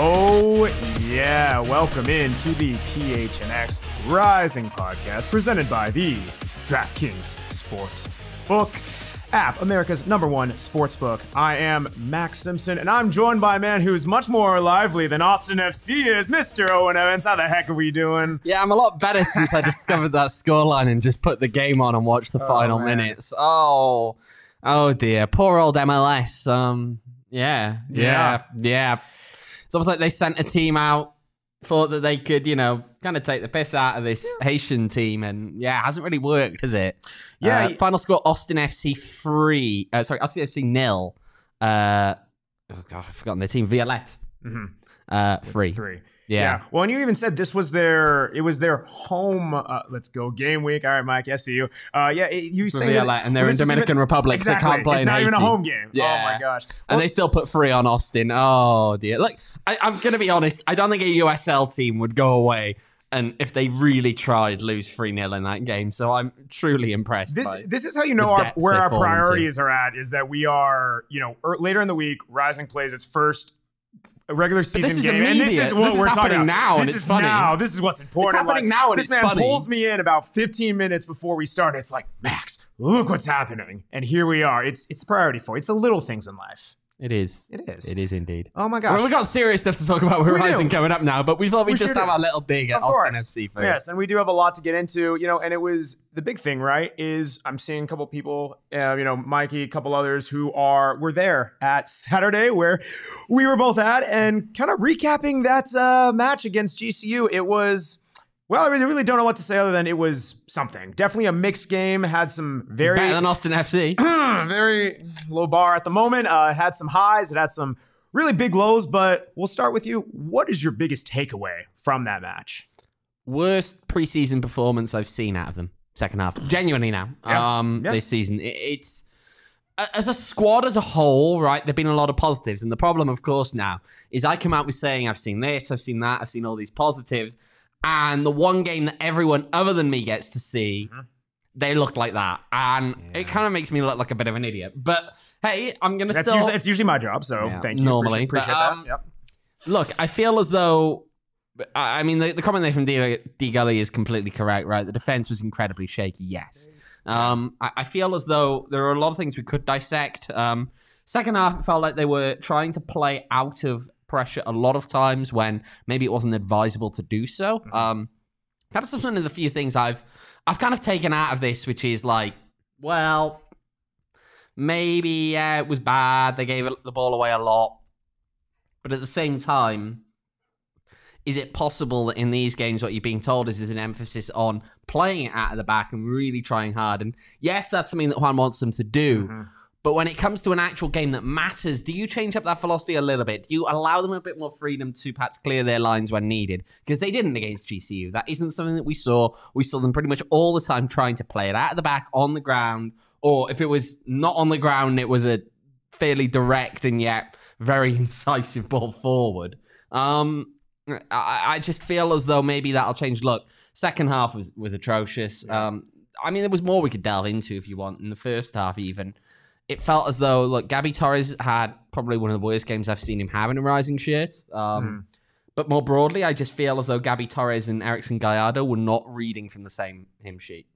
Oh, yeah. Welcome in to the PHNX Rising Podcast, presented by the DraftKings Sportsbook app, America's #1 sportsbook. I am Max Simpson, and I'm joined by a man who's much more lively than Austin FC is, Mr. Owain Evans. How the heck are we doing? Yeah, I'm a lot better since I discovered that scoreline and just put the game on and watched the final minutes. Oh dear. Poor old MLS. Yeah. It's almost like they sent a team out, thought that they could, kind of take the piss out of this Haitian team, and it hasn't really worked, has it? Yeah. Final score: Austin FC 3. Austin FC 0. I've forgotten their team. Violette. 3. 3. Yeah. Well, and you even said it was their home. Let's go game week. All right, Mike. I see you. You say that, and they're in Dominican Republic, exactly. So they can't play in Haiti. It's not even a home game. Yeah. Oh my gosh. And they still put 3 on Austin. Oh dear. Look, I'm gonna be honest. I don't think a USL team would go away and if they really tried, lose 3-0 in that game. So I'm truly impressed. This is how you know where our priorities are at. Is that we are later in the week, Rising plays its first regular season game, immediate. And this is what we're talking about now, and it's funny. This is what's important. It's happening now, and this man pulls me in about 15 minutes before we start. It's like, Max, look what's happening, and here we are. It's the priority for you. It's the little things in life. It is. It is indeed. Oh my gosh. Well, we got serious stuff to talk about with Rising coming up now, but we thought we'd just have our little dig at Austin FC first. Yes, and we do have a lot to get into, and it was the big thing, right? Is I'm seeing a couple people, Mikey, a couple others who were there at Saturday where we were both at, and kind of recapping that match against GCU. It was. Well, I really don't know what to say other than it was something. Definitely a mixed game. Had some very... Better than Austin FC. Very low bar at the moment. It had some highs. It had some really big lows. But we'll start with you. What is your biggest takeaway from that match? Worst preseason performance I've seen out of them. Second half. Genuinely now. This season. It's... As a squad as a whole, right, there have been a lot of positives. And the problem, of course, now is I come out with saying, I've seen this, I've seen that, I've seen all these positives. And the one game that everyone other than me gets to see, they look like that. And it kind of makes me look like a bit of an idiot. But, hey, I'm going to still... It's usually my job, so thank you. Normally. Appreciate that. Yep. Look, I feel as though... I mean, the comment there from D. Gully is completely correct, right? The defense was incredibly shaky, yes. I feel as though there are a lot of things we could dissect. Second half, it felt like they were trying to play out of pressure a lot of times when maybe it wasn't advisable to do so. Perhaps that's one of the few things I've kind of taken out of this, which is like, well, maybe it was bad. They gave the ball away a lot. But at the same time, is it possible that in these games what you're being told is an emphasis on playing it out of the back and really trying hard? And yes, that's something that Juan wants them to do. But when it comes to an actual game that matters, do you change up that philosophy a little bit? Do you allow them a bit more freedom to perhaps clear their lines when needed? Because they didn't against GCU. That isn't something that we saw. We saw them pretty much all the time trying to play it out of the back, on the ground. Or if it was not on the ground, it was a fairly direct and yet very incisive ball forward. I just feel as though maybe that'll change. Look, second half was atrocious. I mean, there was more we could delve into if you want. In the first half even. It felt as though, look, Gabby Torres had probably one of the worst games I've seen him have in a Rising shirt. But more broadly, I just feel as though Gabby Torres and Erickson Gallardo were not reading from the same hymn sheet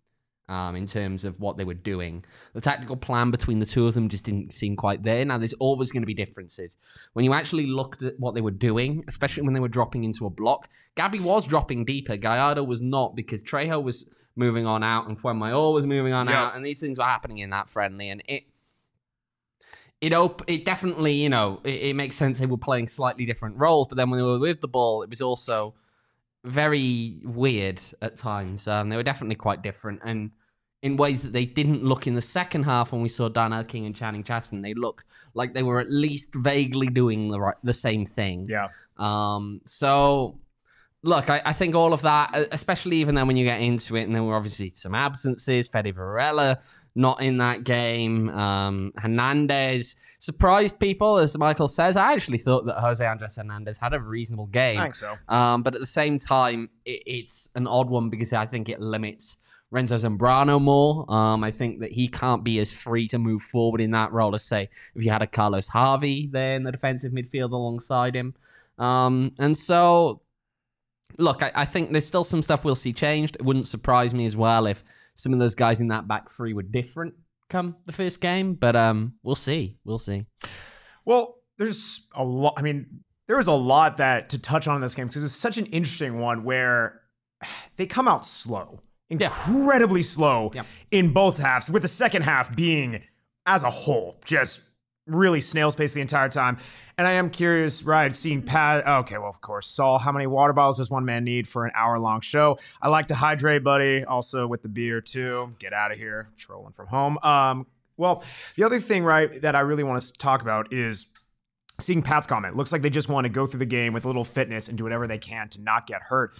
in terms of what they were doing. The tactical plan between the two of them just didn't seem quite there. Now, there's always going to be differences. When you actually looked at what they were doing, especially when they were dropping into a block, Gabby was dropping deeper. Gallardo was not, because Trejo was moving on out and Fuenmayor was moving on out, and these things were happening in that friendly, and it definitely, it makes sense they were playing slightly different roles, but then when they were with the ball, it was also very weird at times. They were definitely quite different, and in ways that they didn't look in the second half when we saw Darnell King and Channing Chaston. They looked like they were at least vaguely doing the same thing. Yeah. So, look, I think all of that, especially even then when you get into it, and there were obviously some absences, Fede Varela not in that game. Hernandez surprised people, as Michael says. I actually thought that Jose Andres Hernandez had a reasonable game. I think so. But at the same time, it's an odd one because I think it limits Renzo Zambrano more. I think that he can't be as free to move forward in that role as, say, if you had a Carlos Harvey there in the defensive midfield alongside him. And so, look, I think there's still some stuff we'll see changed. It wouldn't surprise me as well if some of those guys in that back three were different come the first game, but we'll see. We'll see. Well, there's a lot. I mean, there was a lot that to touch on in this game because it was such an interesting one where they come out slow, incredibly slow in both halves, with the second half being, as a whole, just really snail's pace the entire time. And I am curious, right, seeing Pat, okay, well, of course, Saul, how many water bottles does one man need for an hour-long show? I like to hydrate, buddy, also with the beer, too. Get out of here, trolling from home. Well, the other thing, right, that I really want to talk about is seeing Pat's comment. Looks like they just want to go through the game with a little fitness and do whatever they can to not get hurt.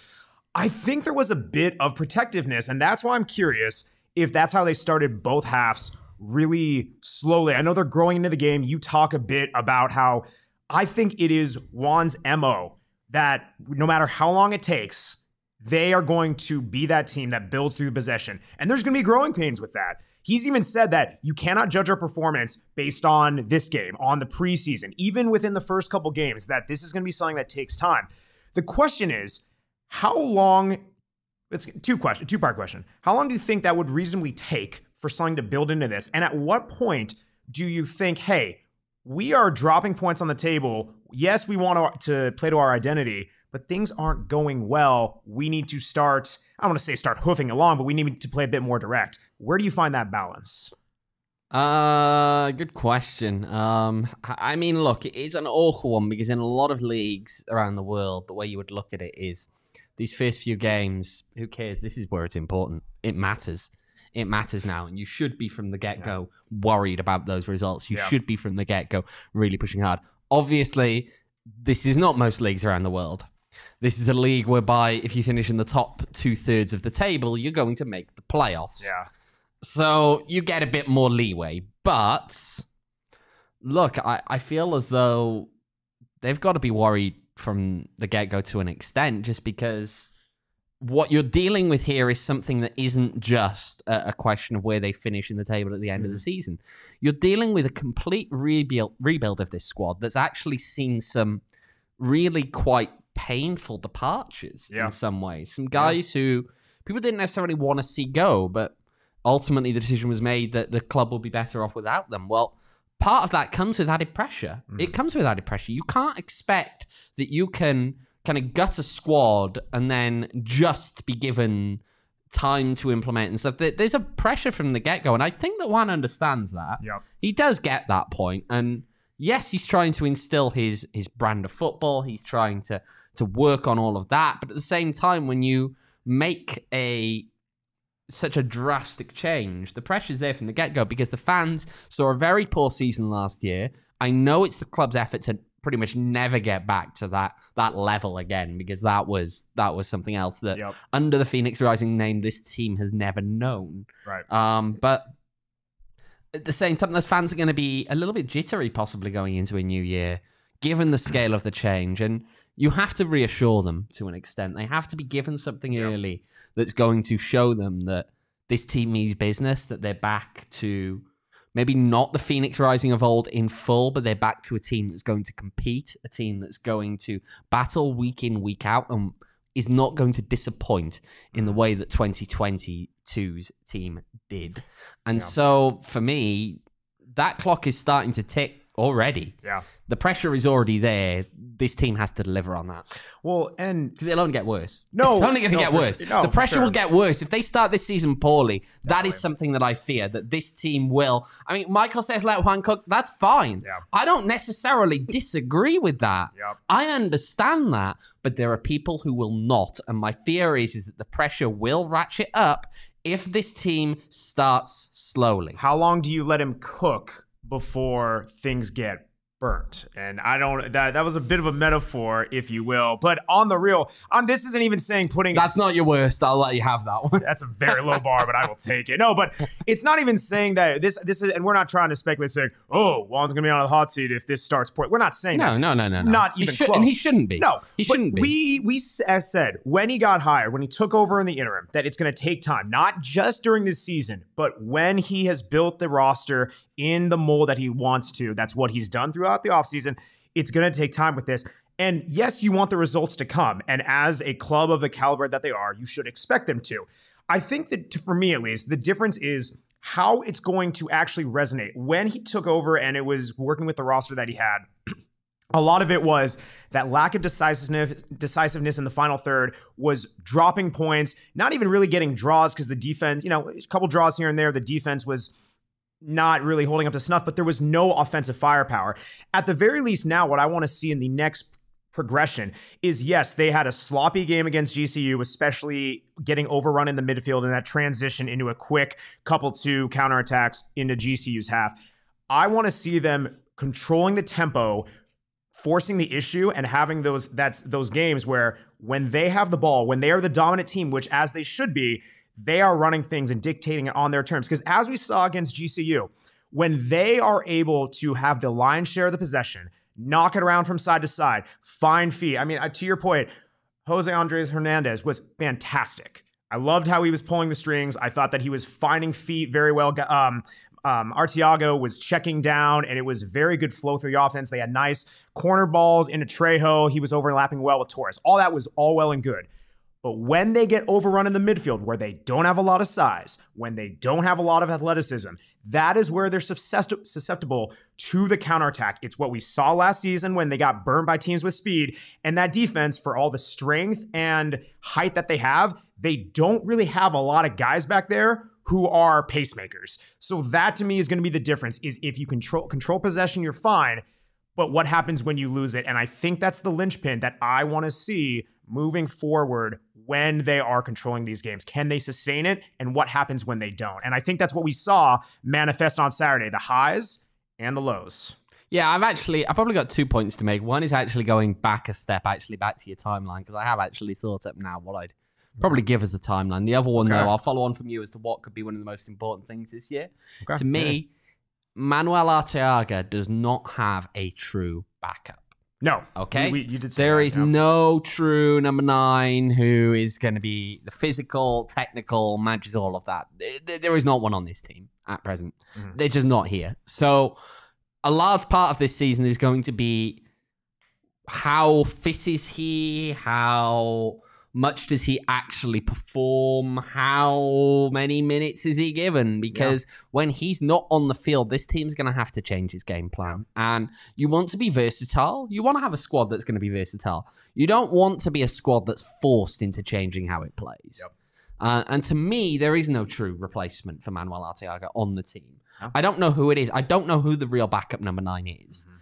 I think there was a bit of protectiveness, and that's why I'm curious if that's how they started both halves really slowly. I know they're growing into the game. You talk a bit about how I think it is Juan's MO that no matter how long it takes, they are going to be that team that builds through the possession. And there's going to be growing pains with that. He's even said that you cannot judge our performance based on this game, on the preseason, even within the first couple games, that this is going to be something that takes time. The question is, how long, it's a two-part question. How long do you think that would reasonably take for something to build into this? And at what point do you think, hey, we are dropping points on the table. Yes, we want to play to our identity, but things aren't going well. We need to start, I don't want to say start hoofing along, but we need to play a bit more direct. Where do you find that balance? Good question. I mean, look, it's an awkward one because in a lot of leagues around the world, the way you would look at it is these first few games, who cares? This is where it's important. It matters. It matters now, and you should be from the get-go worried about those results. You should be from the get-go really pushing hard. Obviously, this is not most leagues around the world. This is a league whereby if you finish in the top 2/3 of the table, you're going to make the playoffs. Yeah. So you get a bit more leeway. But look, I feel as though they've got to be worried from the get-go to an extent, just because what you're dealing with here is something that isn't just a question of where they finish in the table at the end of the season. You're dealing with a complete rebuild of this squad that's actually seen some really quite painful departures in some ways. Some guys who people didn't necessarily want to see go, but ultimately the decision was made that the club will be better off without them. Well, part of that comes with added pressure. It comes with added pressure. You can't expect that you can kind of gut a squad and then just be given time to implement and stuff. There's a pressure from the get-go, and I think that Juan understands that. Yep. He does get that point, and yes, he's trying to instill his brand of football. He's trying to work on all of that, but at the same time, when you make such a drastic change, the pressure's there from the get-go because the fans saw a very poor season last year. I know it's the club's effort to pretty much never get back to that level again, because that was something else that under the PHNX Rising name, this team has never known. Right. But at the same time, those fans are going to be a little bit jittery possibly going into a new year, given the scale of the change. And you have to reassure them to an extent. They have to be given something early that's going to show them that this team means business, that they're back to maybe not the PHNX Rising of old in full, but they're back to a team that's going to compete, a team that's going to battle week in, week out, and is not going to disappoint in the way that 2022's team did. And so, for me, that clock is starting to tick already. Yeah. The pressure is already there. This team has to deliver on that. Well, and because it'll only get worse. No, it's only going to get worse. The pressure will get worse if they start this season poorly. That is something that I fear that this team will. I mean, Michael says let Juan cook. That's fine. Yeah. I don't necessarily disagree with that. Yep. I understand that, but there are people who will not, and my fear is that the pressure will ratchet up if this team starts slowly. How long do you let him cook before things get burnt? And I don't, that was a bit of a metaphor, if you will, but on the real, this isn't even saying putting. That's not your worst. I'll let you have that one. That's a very low bar, but I will take it. No, but it's not even saying that this is, and we're not trying to speculate saying, oh, Juan's gonna be on the hot seat if this starts poor. We're not saying that. No. Not even close. And he shouldn't be. No, he shouldn't be. We as said, when he got hired, when he took over in the interim, that it's gonna take time, not just during this season, but when he has built the roster in the mold that he wants to. That's what he's done throughout the offseason. It's going to take time with this. And yes, you want the results to come. And as a club of the caliber that they are, you should expect them to. I think that, for me at least, the difference is how it's going to actually resonate. When he took over and it was working with the roster that he had, a lot of it was that lack of decisiveness in the final third was dropping points, not even really getting draws because the defense, a couple draws here and there, the defense was not really holding up to snuff, but there was no offensive firepower. At the very least now, what I want to see in the next progression is, yes, they had a sloppy game against GCU, especially getting overrun in the midfield and that transition into a quick couple two counterattacks into GCU's half. I want to see them controlling the tempo, forcing the issue, and having those games where when they have the ball, when they are the dominant team, which as they should be, they are running things and dictating it on their terms. Because as we saw against GCU, when they are able to have the lion's share of the possession, knock it around from side to side, find feet. I mean, to your point, Jose Andres Hernandez was fantastic. I loved how he was pulling the strings. I thought that he was finding feet very well. Arteaga was checking down, and it was very good flow through the offense. They had nice corner balls into Trejo. He was overlapping well with Torres. All that was all well and good. But when they get overrun in the midfield, where they don't have a lot of size, when they don't have a lot of athleticism, that is where they're susceptible to the counterattack. It's what we saw last season when they got burned by teams with speed. And that defense, for all the strength and height that they have, they don't really have a lot of guys back there who are pacemakers. So that to me is going to be the difference, is if you control possession, you're fine. But what happens when you lose it? And I think that's the linchpin that I want to see moving forward when they are controlling these games. Can they sustain it? And what happens when they don't? And I think that's what we saw manifest on Saturday, the highs and the lows. Yeah, I've probably got 2 points to make. One is actually going back a step, back to your timeline, because I have actually thought up now what I'd probably give as the timeline. The other one, though, I'll follow on from you as to what could be one of the most important things this year. To me, Manuel Arteaga does not have a true backup. No. Okay? You did say there that, is no true number 9 who is going to be the physical, technical, matches all of that. There is not one on this team at present. Mm-hmm. They're just not here. So a large part of this season is going to be how fit is he? How much does he actually perform? How many minutes is he given? Because when he's not on the field, this team's going to have to change his game plan. And you want to be versatile. You want to have a squad that's going to be versatile. You don't want to be a squad that's forced into changing how it plays. Yep. And to me, there is no true replacement for Manuel Arteaga on the team. Yep. I don't know who it is. I don't know who the real backup number 9 is. Mm-hmm.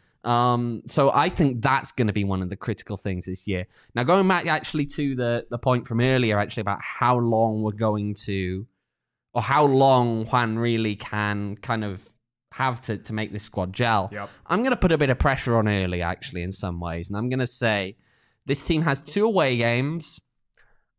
So I think that's going to be one of the critical things this year. Now, going back actually to the point from earlier, actually about how long we're going to, or how long Juan really can kind of have to make this squad gel. Yep. I'm going to put a bit of pressure on early, actually, in some ways. And I'm going to say this team has 2 away games.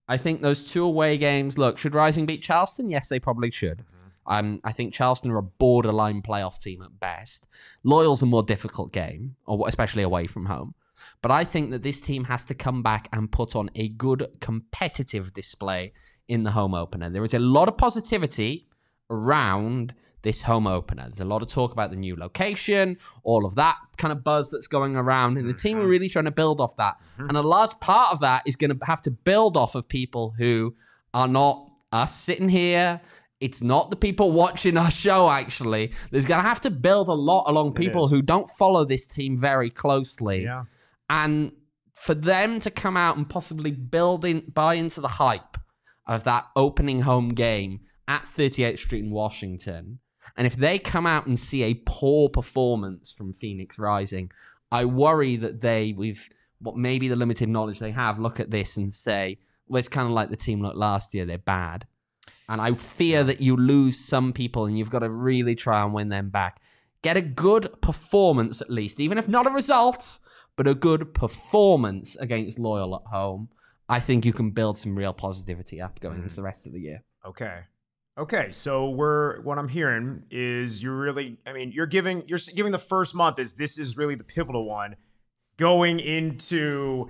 I think those 2 away games, look, should Rising beat Charleston? Yes, they probably should. I think Charleston are a borderline playoff team at best. Loyal's a more difficult game, or especially away from home. But I think that this team has to come back and put on a good competitive display in the home opener. There is a lot of positivity around this home opener. There's a lot of talk about the new location, all of that kind of buzz that's going around, and the team are really trying to build off that. And a large part of that is going to have to build off of people who are not us sitting here. It's not the people watching our show, actually. There's going to have to build a lot along people who don't follow this team very closely. Yeah. And for them to come out and possibly buy into the hype of that opening home game at 38th Street in Washington, and if they come out and see a poor performance from PHNX Rising, I worry that they, with what maybe the limited knowledge they have, look at this and say, well, it's kind of like the team looked last year. They're bad. And I fear that you lose some people and you've got to really try and win them back. Get a good performance at least, even if not a result, but a good performance against Loyal at home. I think you can build some real positivity up going into the rest of the year. Okay. So what I'm hearing is you're giving the first month this is really the pivotal one going into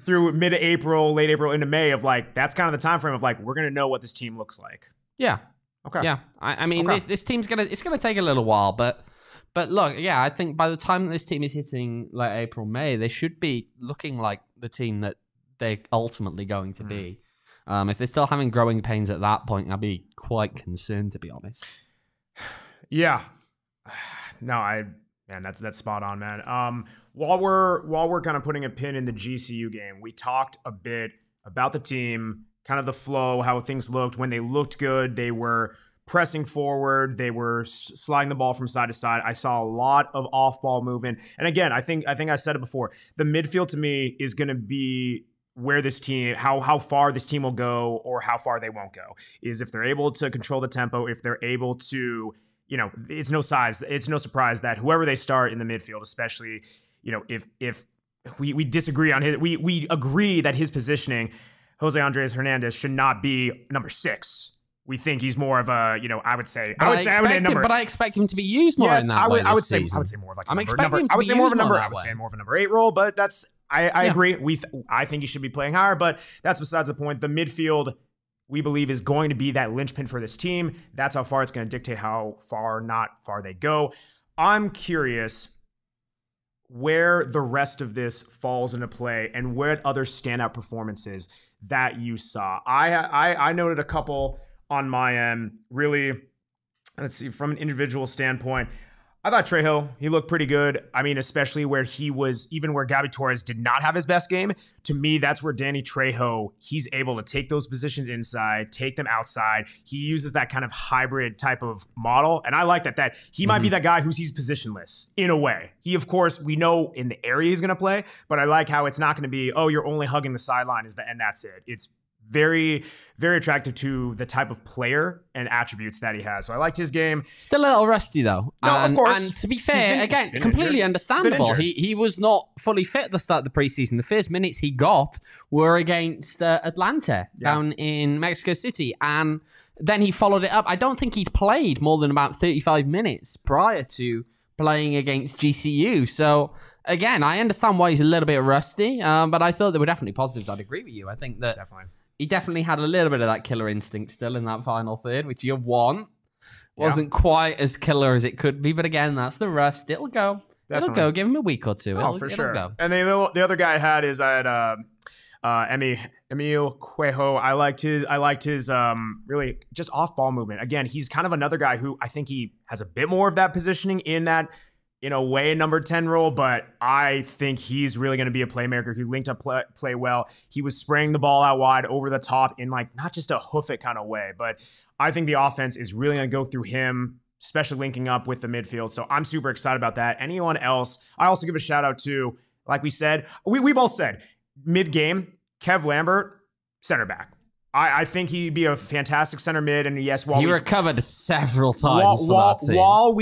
through mid-April, late April into May of like, that's kind of the time frame of like, we're going to know what this team looks like. Yeah. Okay. Yeah. I mean, this team's it's going to take a little while, but But look, yeah, I think by the time this team is hitting like April, May, they should be looking like the team that they're ultimately going to be. If they're still having growing pains at that point, I'd be quite concerned, to be honest. Yeah. No, man, that's spot on, man. While we're kind of putting a pin in the GCU game, we talked a bit about the team, kind of the flow, how things looked. When they looked good, they were pressing forward, they were sliding the ball from side to side. I saw a lot of off-ball movement. And again, I think I said it before. The midfield to me is going to be where this team, how far this team will go or how far they won't go. Is if they're able to control the tempo, if they're able to, it's no surprise that whoever they start in the midfield, especially, if we disagree on we agree that his positioning, Jose Andres Hernandez, should not be number 6. We think he's more of a, I would say number. But I expect him to be used more in that way. I would say more of like a number 8 role. But that's I agree. I think he should be playing higher. But that's besides the point. The midfield, we believe, is going to be that linchpin for this team. That's how far it's going to dictate how far, not far they go. I'm curious where the rest of this falls into play and what other standout performances that you saw. I noted a couple on my end. Really, let's see, from an individual standpoint, I thought Trejo, he looked pretty good. I mean, especially where he was, even where Gabby Torres did not have his best game. To me, that's where Danny Trejo, he's able to take those positions inside, take them outside. He uses that kind of hybrid type of model. And I like that he might be that guy he's positionless in a way. He, of course, we know in the area he's going to play, but I like how it's not going to be, you're only hugging the sideline and that's it. It's very, very attractive to the type of player and attributes that he has. So I liked his game. Still a little rusty, though. No, of course. And to be fair, again, completely understandable. He was not fully fit at the start of the preseason. The first minutes he got were against Atlanta down in Mexico City. And then he followed it up. I don't think he'd played more than about 35 minutes prior to playing against GCU. So, again, I understand why he's a little bit rusty. But I thought there were definitely positives. I'd agree with you. I think that he definitely had a little bit of that killer instinct still in that final third, which you want. Wasn't quite as killer as it could be, but again, that's the rust. It'll go. Definitely. It'll go. Give him a week or two. It'll go. And then the other guy I had is Emil Cuejo. I liked his really just off-ball movement. Again, he's kind of another guy who I think he has a bit more of that positioning in that, in a way, number 10 role, but I think he's really going to be a playmaker. He linked up play well. He was spraying the ball out wide over the top in like not just a hoof it kind of way, but I think the offense is really going to go through him, especially linking up with the midfield. So I'm super excited about that. Anyone else? I also give a shout out to, like we said, we both said mid-game, Kev Lambert, center back. I think he'd be a fantastic center mid, and yes, he recovered several times for that team. While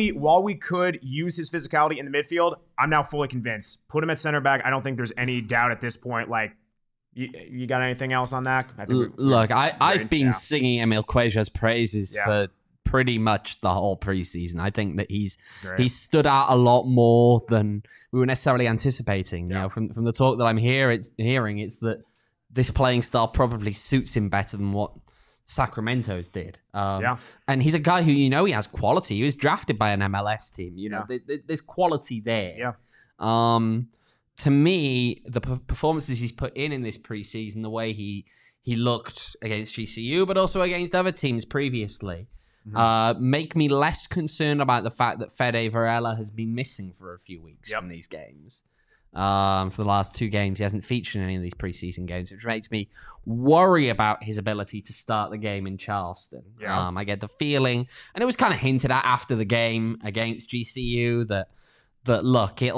we could use his physicality in the midfield, I'm now fully convinced. Put him at center back. I don't think there's any doubt at this point. Like, you got anything else on that? I've been singing Emil Cuejo's praises for pretty much the whole preseason. I think that he's stood out a lot more than we were necessarily anticipating. You know, from the talk that I'm hearing, it's that this playing style probably suits him better than what Sacramento's did. And he's a guy who, he has quality. He was drafted by an MLS team. There's quality there. To me, the performances he's put in this preseason, the way he looked against GCU, but also against other teams previously, make me less concerned about the fact that Fede Varela has been missing for a few weeks from these games. For the last 2 games, he hasn't featured in any of these preseason games, which makes me worry about his ability to start the game in Charleston. I get the feeling, and it was kind of hinted at after the game against GCU that look, there's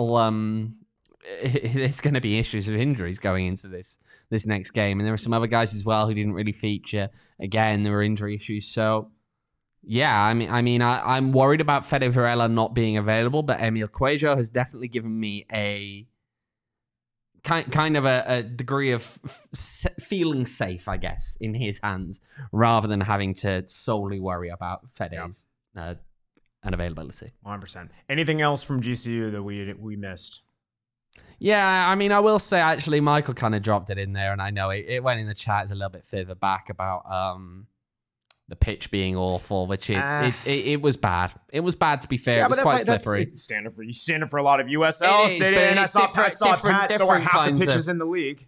going to be issues of injuries going into this next game, and there were some other guys as well who didn't really feature. Again, there were injury issues, so. Yeah, I'm worried about Fede Varela not being available, but Emil Cuejo has definitely given me a kind of a degree of feeling safe, I guess, in his hands, rather than having to solely worry about Fede's unavailability. 100%. Anything else from GCU that we missed? Yeah, I will say, actually, Michael kind of dropped it in there, and I know it went in the chat a little bit further back about the pitch being awful, which it was bad. It was bad, to be fair. Yeah, it was quite slippery. That's standard for a lot of USLs. I saw Pat so are half the pitches in the league.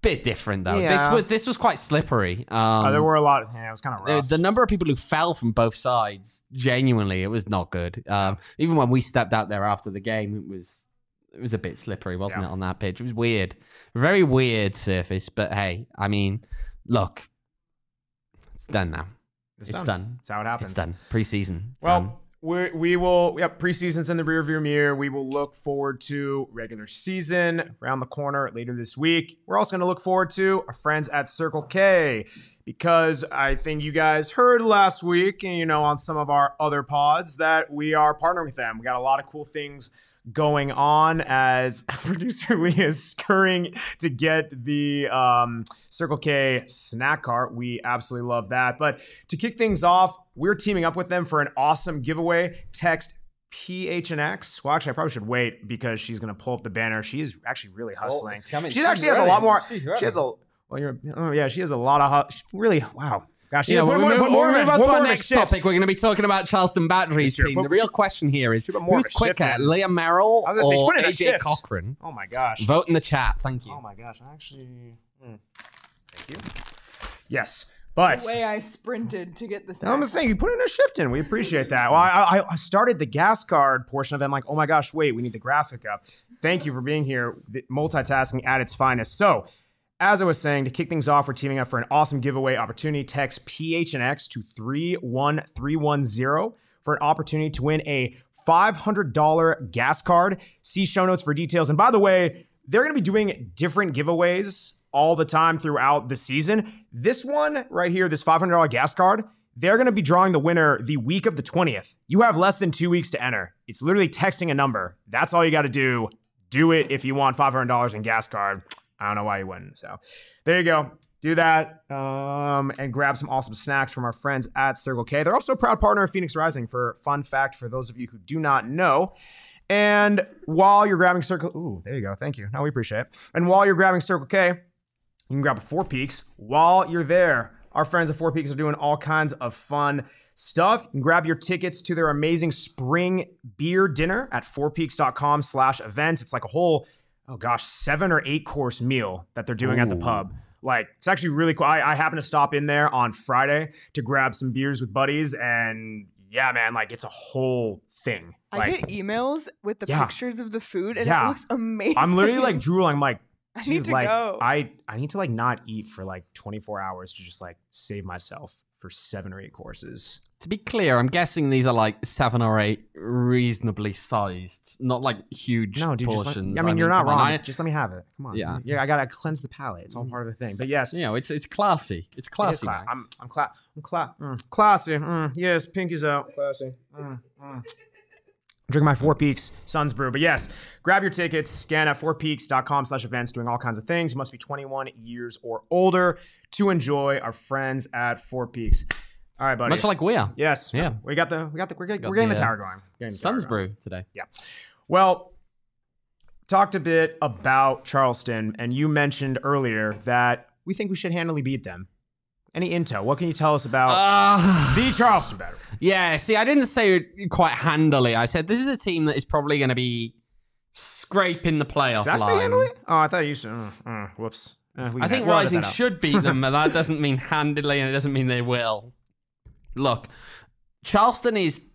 Bit different though. Yeah. This was quite slippery. There were a lot. It was kind of rough. The number of people who fell from both sides, genuinely, it was not good. Even when we stepped out there after the game, it was a bit slippery, wasn't it, on that pitch? It was weird, very weird surface. But hey, I mean, look, it's done now. It's done. That's how it happens. It's done. Preseason. Well. We will, preseason's in the rearview mirror. We will look forward to regular season around the corner later this week. We're also going to look forward to our friends at Circle K, because I think you guys heard last week, and on some of our other pods, that we are partnering with them. We got a lot of cool things going on as producer Lee is scurrying to get the Circle K snack cart. We absolutely love that. But to kick things off, we're teaming up with them for an awesome giveaway. Text PHNX. Well, actually, I probably should wait because she's going to pull up the banner. She is actually really hustling. She actually has a lot more. She has a. Well, she has a lot of. Really, wow. Gosh, we'll move on to our next topic. We're going to be talking about Charleston Battery's team. The real question here is, who's quicker, Leah Merrill or AJ Cochran? Oh my gosh. Vote in the chat. Thank you. Oh my gosh. Actually, thank you. Yes. But the way I sprinted to get this. I'm just saying, you put in a shift in. We appreciate that. Well, I started the gas card portion of it. I'm like, oh my gosh, wait, we need the graphic up. Thank you for being here. Multitasking at its finest. So, as I was saying, to kick things off, we're teaming up for an awesome giveaway opportunity. Text PHNX to 31310 for an opportunity to win a $500 gas card. See show notes for details. And by the way, they're going to be doing different giveaways all the time throughout the season. This one right here, this $500 gas card, they're going to be drawing the winner the week of the 20th. You have less than 2 weeks to enter. It's literally texting a number. That's all you got to do. Do it if you want $500 in gas card. I don't know why you wouldn't. So there you go. Do that and grab some awesome snacks from our friends at Circle K. They're also a proud partner of PHNX Rising, for fun fact for those of you who do not know. And while you're grabbing there you go. Thank you. No, we appreciate it. And while you're grabbing Circle K, you can grab a Four Peaks. While you're there, our friends at Four Peaks are doing all kinds of fun stuff. You can grab your tickets to their amazing spring beer dinner at fourpeaks.com/events. It's like a whole 7 or 8 course meal that they're doing at the pub. Like, it's actually really cool. I happened to stop in there on Friday to grab some beers with buddies, and yeah, man, like, it's a whole thing. I get emails with the pictures of the food, and it looks amazing. I'm literally like drooling. I'm like, I need to go. I need to like not eat for like 24 hours to just like save myself for 7 or 8 courses. To be clear, I'm guessing these are like 7 or 8 reasonably sized, not like huge portions. You're not wrong. Just let me have it. Come on. Yeah. I gotta cleanse the palate. It's all part of the thing. But yes, it's classy. It's classy. I'm classy. Yes, pinky's out. Classy. Drinking my Four Peaks Suns brew. But yes, grab your tickets. Scan at fourpeaks.com/events, doing all kinds of things. You must be 21 years or older to enjoy our friends at Four Peaks. All right, buddy. Much like we are. Yes. Yeah. We're getting the tower going. Suns brew today. Yeah. Well, talked a bit about Charleston, and you mentioned earlier that we think we should handily beat them. Any intel? What can you tell us about the Charleston Battery? Yeah, see, I didn't say it quite handily. I said this is a team that is probably going to be scraping the playoff line. Did I say handily? Oh, I thought you said, whoops. I think Rising should beat them, but that doesn't mean handily, and it doesn't mean they will. Look, Charleston is,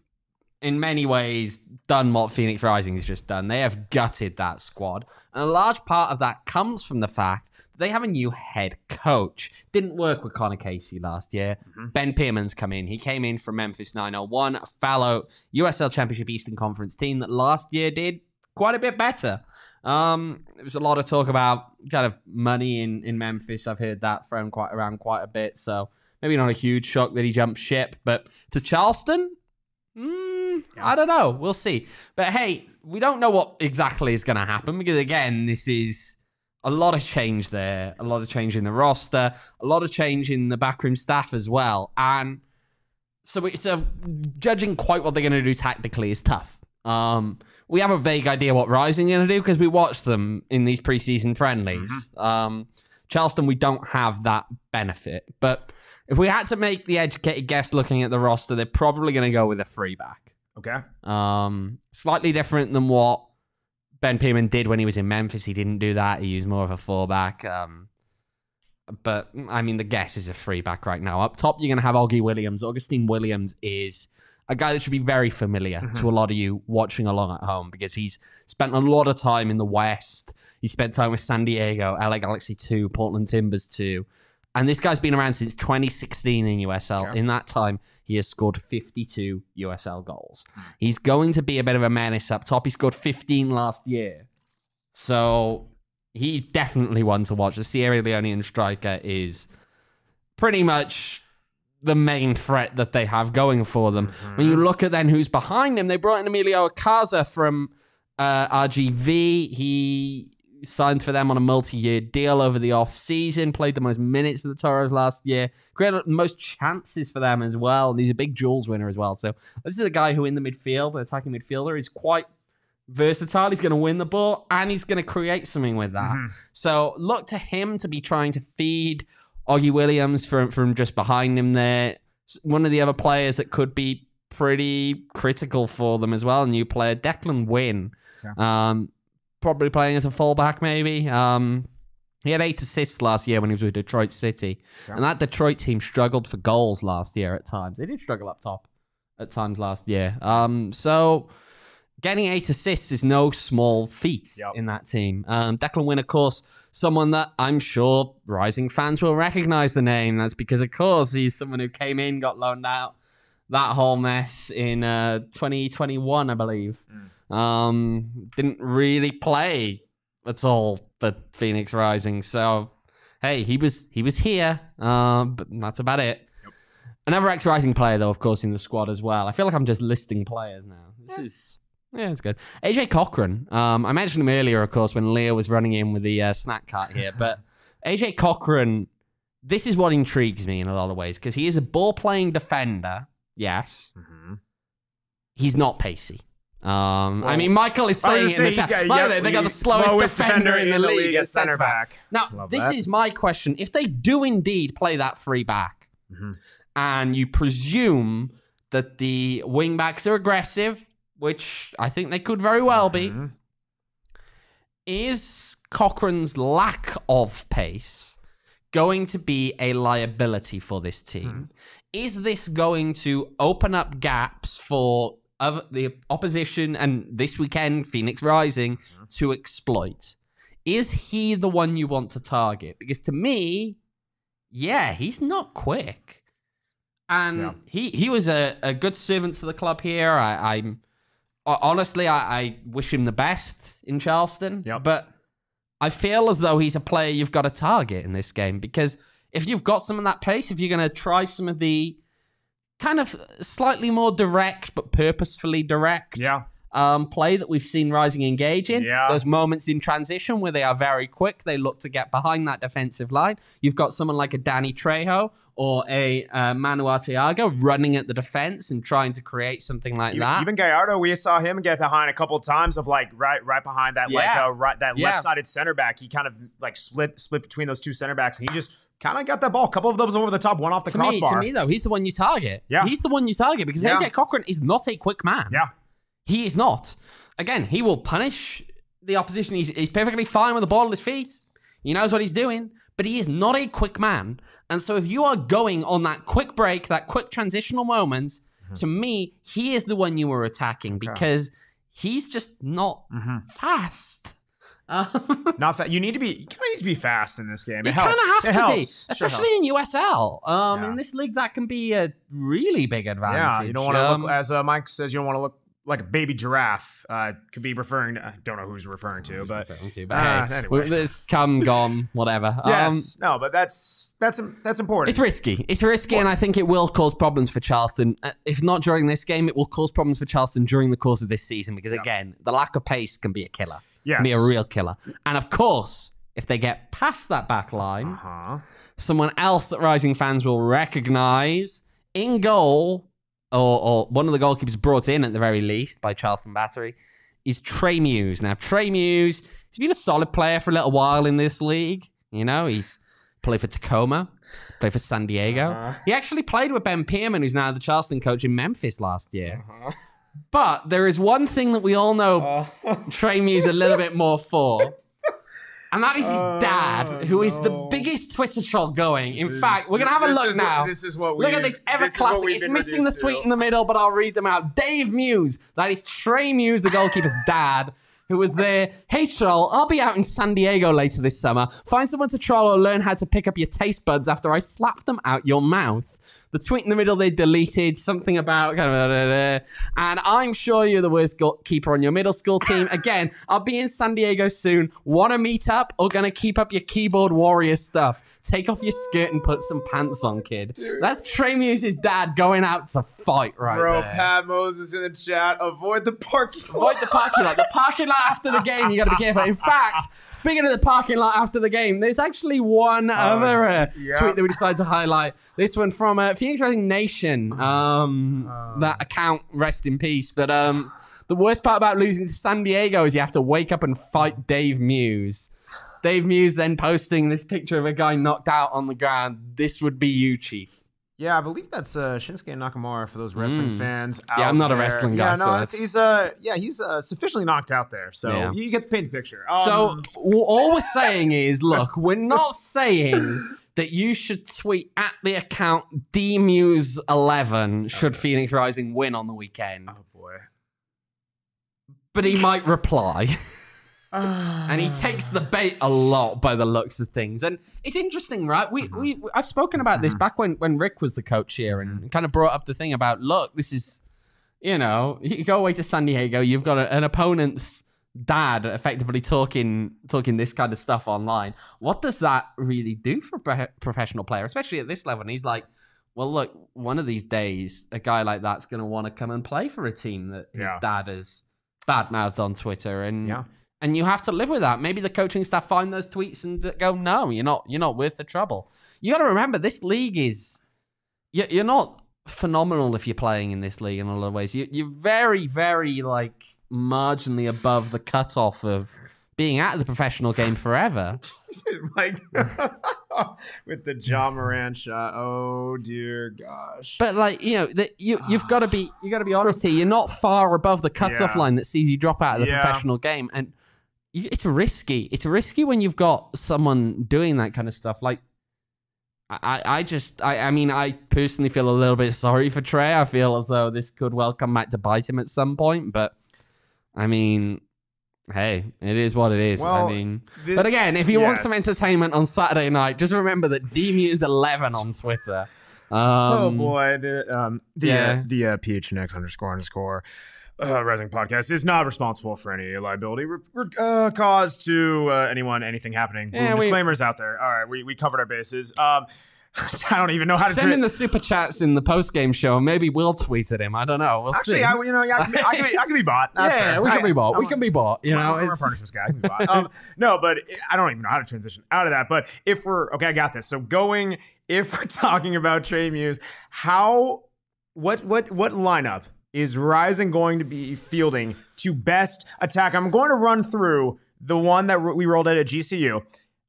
in many ways, done what PHNX Rising has just done. They have gutted that squad. And a large part of that comes from the fact that they have a new head coach. Didn't work with Connor Casey last year. Ben Pierman's come in. He came in from Memphis 901, a fellow USL Championship Eastern Conference team that last year did quite a bit better. There was a lot of talk about kind of money in Memphis. I've heard that thrown around quite a bit. So maybe not a huge shock that he jumped ship. But to Charleston, I don't know. We'll see. But hey, we don't know what exactly is going to happen because, again, this is a lot of change there, a lot of change in the roster, a lot of change in the backroom staff as well. And so it's judging quite what they're going to do tactically is tough. We have a vague idea what Rising are going to do because we watched them in these preseason friendlies. Charleston, we don't have that benefit. But If we had to make the educated guess looking at the roster, they're probably going to go with a free back. Okay. Slightly different than what Ben Pearman did when he was in Memphis. He didn't do that. He used more of a fullback. But, I mean, the guess is a free back right now. Up top, you're going to have Augie Williams. Augustine Williams is a guy that should be very familiar to a lot of you watching along at home because he's spent a lot of time in the West. He spent time with San Diego, LA Galaxy 2, Portland Timbers 2. And this guy's been around since 2016 in USL. Okay. In that time, he has scored 52 USL goals. He's going to be a bit of a menace up top. He scored 15 last year. So he's definitely one to watch. The Sierra Leonean striker is pretty much the main threat that they have going for them. When you look at then who's behind him, they brought in Emilio Akaza from RGV. He signed for them on a multi-year deal over the off-season, played the most minutes for the Toros last year, created the most chances for them as well, and he's a big Jules winner as well. So this is a guy who in the midfield, the attacking midfielder, is quite versatile. He's going to win the ball, and he's going to create something with that. So look to him to be trying to feed Augie Williams from just behind him there. One of the other players that could be pretty critical for them as well, a new player, Declan Wynn. Probably playing as a fullback, maybe. He had 8 assists last year when he was with Detroit City. And that Detroit team struggled for goals last year at times. They did struggle up top at times last year. So getting 8 assists is no small feat in that team. Declan Wynn, of course, someone that I'm sure Rising fans will recognize the name. That's because, of course, he's someone who came in, got loaned out. That whole mess in 2021, I believe. Didn't really play at all for PHNX Rising. So, hey, he was here, but that's about it. Another ex-Rising player, though, of course, in the squad as well. I feel like I'm just listing players now. This is... Yeah, it's good. AJ Cochran. I mentioned him earlier, of course, when Leo was running in with the snack cart here. But AJ Cochran, this is what intrigues me in a lot of ways, because he is a ball-playing defender. Yes. He's not pacey. I mean, Michael is saying it in the chat. They got the slowest defender in the league at center back. Now, this is my question. If they do indeed play that free back, and you presume that the wing backs are aggressive, which I think they could very well be, is Cochran's lack of pace going to be a liability for this team? Is this going to open up gaps for the opposition and this weekend, PHNX Rising, to exploit? Is he the one you want to target? Because to me, he's not quick. And he was a good servant to the club here. Honestly, I wish him the best in Charleston. But I feel as though he's a player you've got to target in this game, because if you've got some of that pace, if you're going to try some of the kind of slightly more direct but purposefully direct play that we've seen Rising engage in, those moments in transition where they are very quick, they look to get behind that defensive line. You've got someone like a Danny Trejo or a Manu Arteaga running at the defense and trying to create something like that. Even Gallardo, we saw him get behind a couple of times of right behind that left-sided center back. He kind of like split between those two center backs, and he just kind of got that ball. A couple of those over the top, one off the crossbar. To me, though, he's the one you target. He's the one you target because AJ Cochran is not a quick man. He is not. Again, he will punish the opposition. He's perfectly fine with the ball at his feet. He knows what he's doing, but he is not a quick man. And so if you are going on that quick break, that quick transitional moment, to me, he is the one you are attacking because he's just not fast. Not fast. You kind of need to be fast in this game. You kind of have to be, especially in USL. In this league, that can be a really big advantage. Yeah, you don't want to look, as Mike says, you don't want to look like a baby giraffe. Could be referring to, I don't know who's referring to, but anyway. This come, gone, whatever. No, but that's important. It's risky, and I think it will cause problems for Charleston. If not during this game, it will cause problems for Charleston during the course of this season, because again, the lack of pace can be a killer. Can be a real killer. And of course, if they get past that back line, someone else that Rising fans will recognize in goal, or one of the goalkeepers brought in at the very least by Charleston Battery, is Trey Muse. Now, Trey Muse, he's been a solid player for a little while in this league. You know, he's played for Tacoma, played for San Diego. He actually played with Ben Pierman, who's now the Charleston coach in Memphis last year. But there is one thing that we all know Trey Muse a little bit more for. And that is his dad, who is the biggest Twitter troll going. In fact, we're going to have a look now. Look at this ever classic. It's missing the tweet in the middle, but I'll read them out. Dave Muse. That is Trey Muse, the goalkeeper's dad, who was there. Hey, troll, I'll be out in San Diego later this summer. Find someone to troll or learn how to pick up your taste buds after I slap them out your mouth. The tweet in the middle they deleted, something about and I'm sure you're the worst goalkeeper on your middle school team. Again, I'll be in San Diego soon. Want to meet up or gonna keep up your keyboard warrior stuff? Take off your skirt and put some pants on, kid. Dude. That's Trey Muse's dad going out to fight right Bro, there. Pat Moses in the chat. Avoid the parking lot. Avoid the parking lot. The parking lot after the game, you got to be careful. In fact, speaking of the parking lot after the game, there's actually one other tweet that we decided to highlight. This one from PHNX Rising Nation. That account, rest in peace. But the worst part about losing to San Diego is you have to wake up and fight Dave Muse. Dave Muse then posting this picture of a guy knocked out on the ground. This would be you, Chief. Yeah, I believe that's Shinsuke Nakamura for those wrestling fans. Yeah, I'm not there. a wrestling guy. Yeah, no, he's sufficiently knocked out there, so you get to paint the picture. So all we're saying is, look, we're not saying that you should tweet at the account DMuse11 should PHNX Rising win on the weekend. Oh boy! But he might reply. And he takes the bait a lot by the looks of things. And it's interesting, right? I've spoken about this back when Rick was the coach here and kind of brought up the thing about, look, this is, you go away to San Diego, you've got an opponent's dad effectively talking this kind of stuff online. What does that really do for a professional player, especially at this level? And he's like, well, look, one of these days, a guy like that's going to want to come and play for a team that his dad has badmouthed on Twitter. And you have to live with that. Maybe the coaching staff find those tweets and go, no, you're not worth the trouble. You got to remember, this league is... You're not phenomenal if you're playing in this league in a lot of ways. You're very, very, marginally above the cutoff of being out of the professional game forever. Mike, with the John Moran shot. Oh, dear gosh. But, you've got to be honest here. You're not far above the cutoff line that sees you drop out of the professional game. And it's risky. It's risky when you've got someone doing that kind of stuff. I personally feel a little bit sorry for Trey. I feel as though this could well come back to bite him at some point. But, hey, it is what it is. Well, but again, if you want some entertainment on Saturday night, just remember that DMuse11 on Twitter. Oh, boy. The PHNX __ Rising Podcast is not responsible for any liability caused to anyone, anything happening. Disclaimers out there. All right, we covered our bases. I don't even know how to send in the super chats in the post game show, and maybe we'll tweet at him. I don't know. We'll see. I can be bought. That's fair. We can be bought. We can be bought. I'm a partnerships guy. I can be bought. No, but I don't even know how to transition out of that. But if we're I got this. So if we're talking about Trey Muse, what lineup is Rising going to be fielding to best attack? I'm going to run through the one that we rolled at GCU.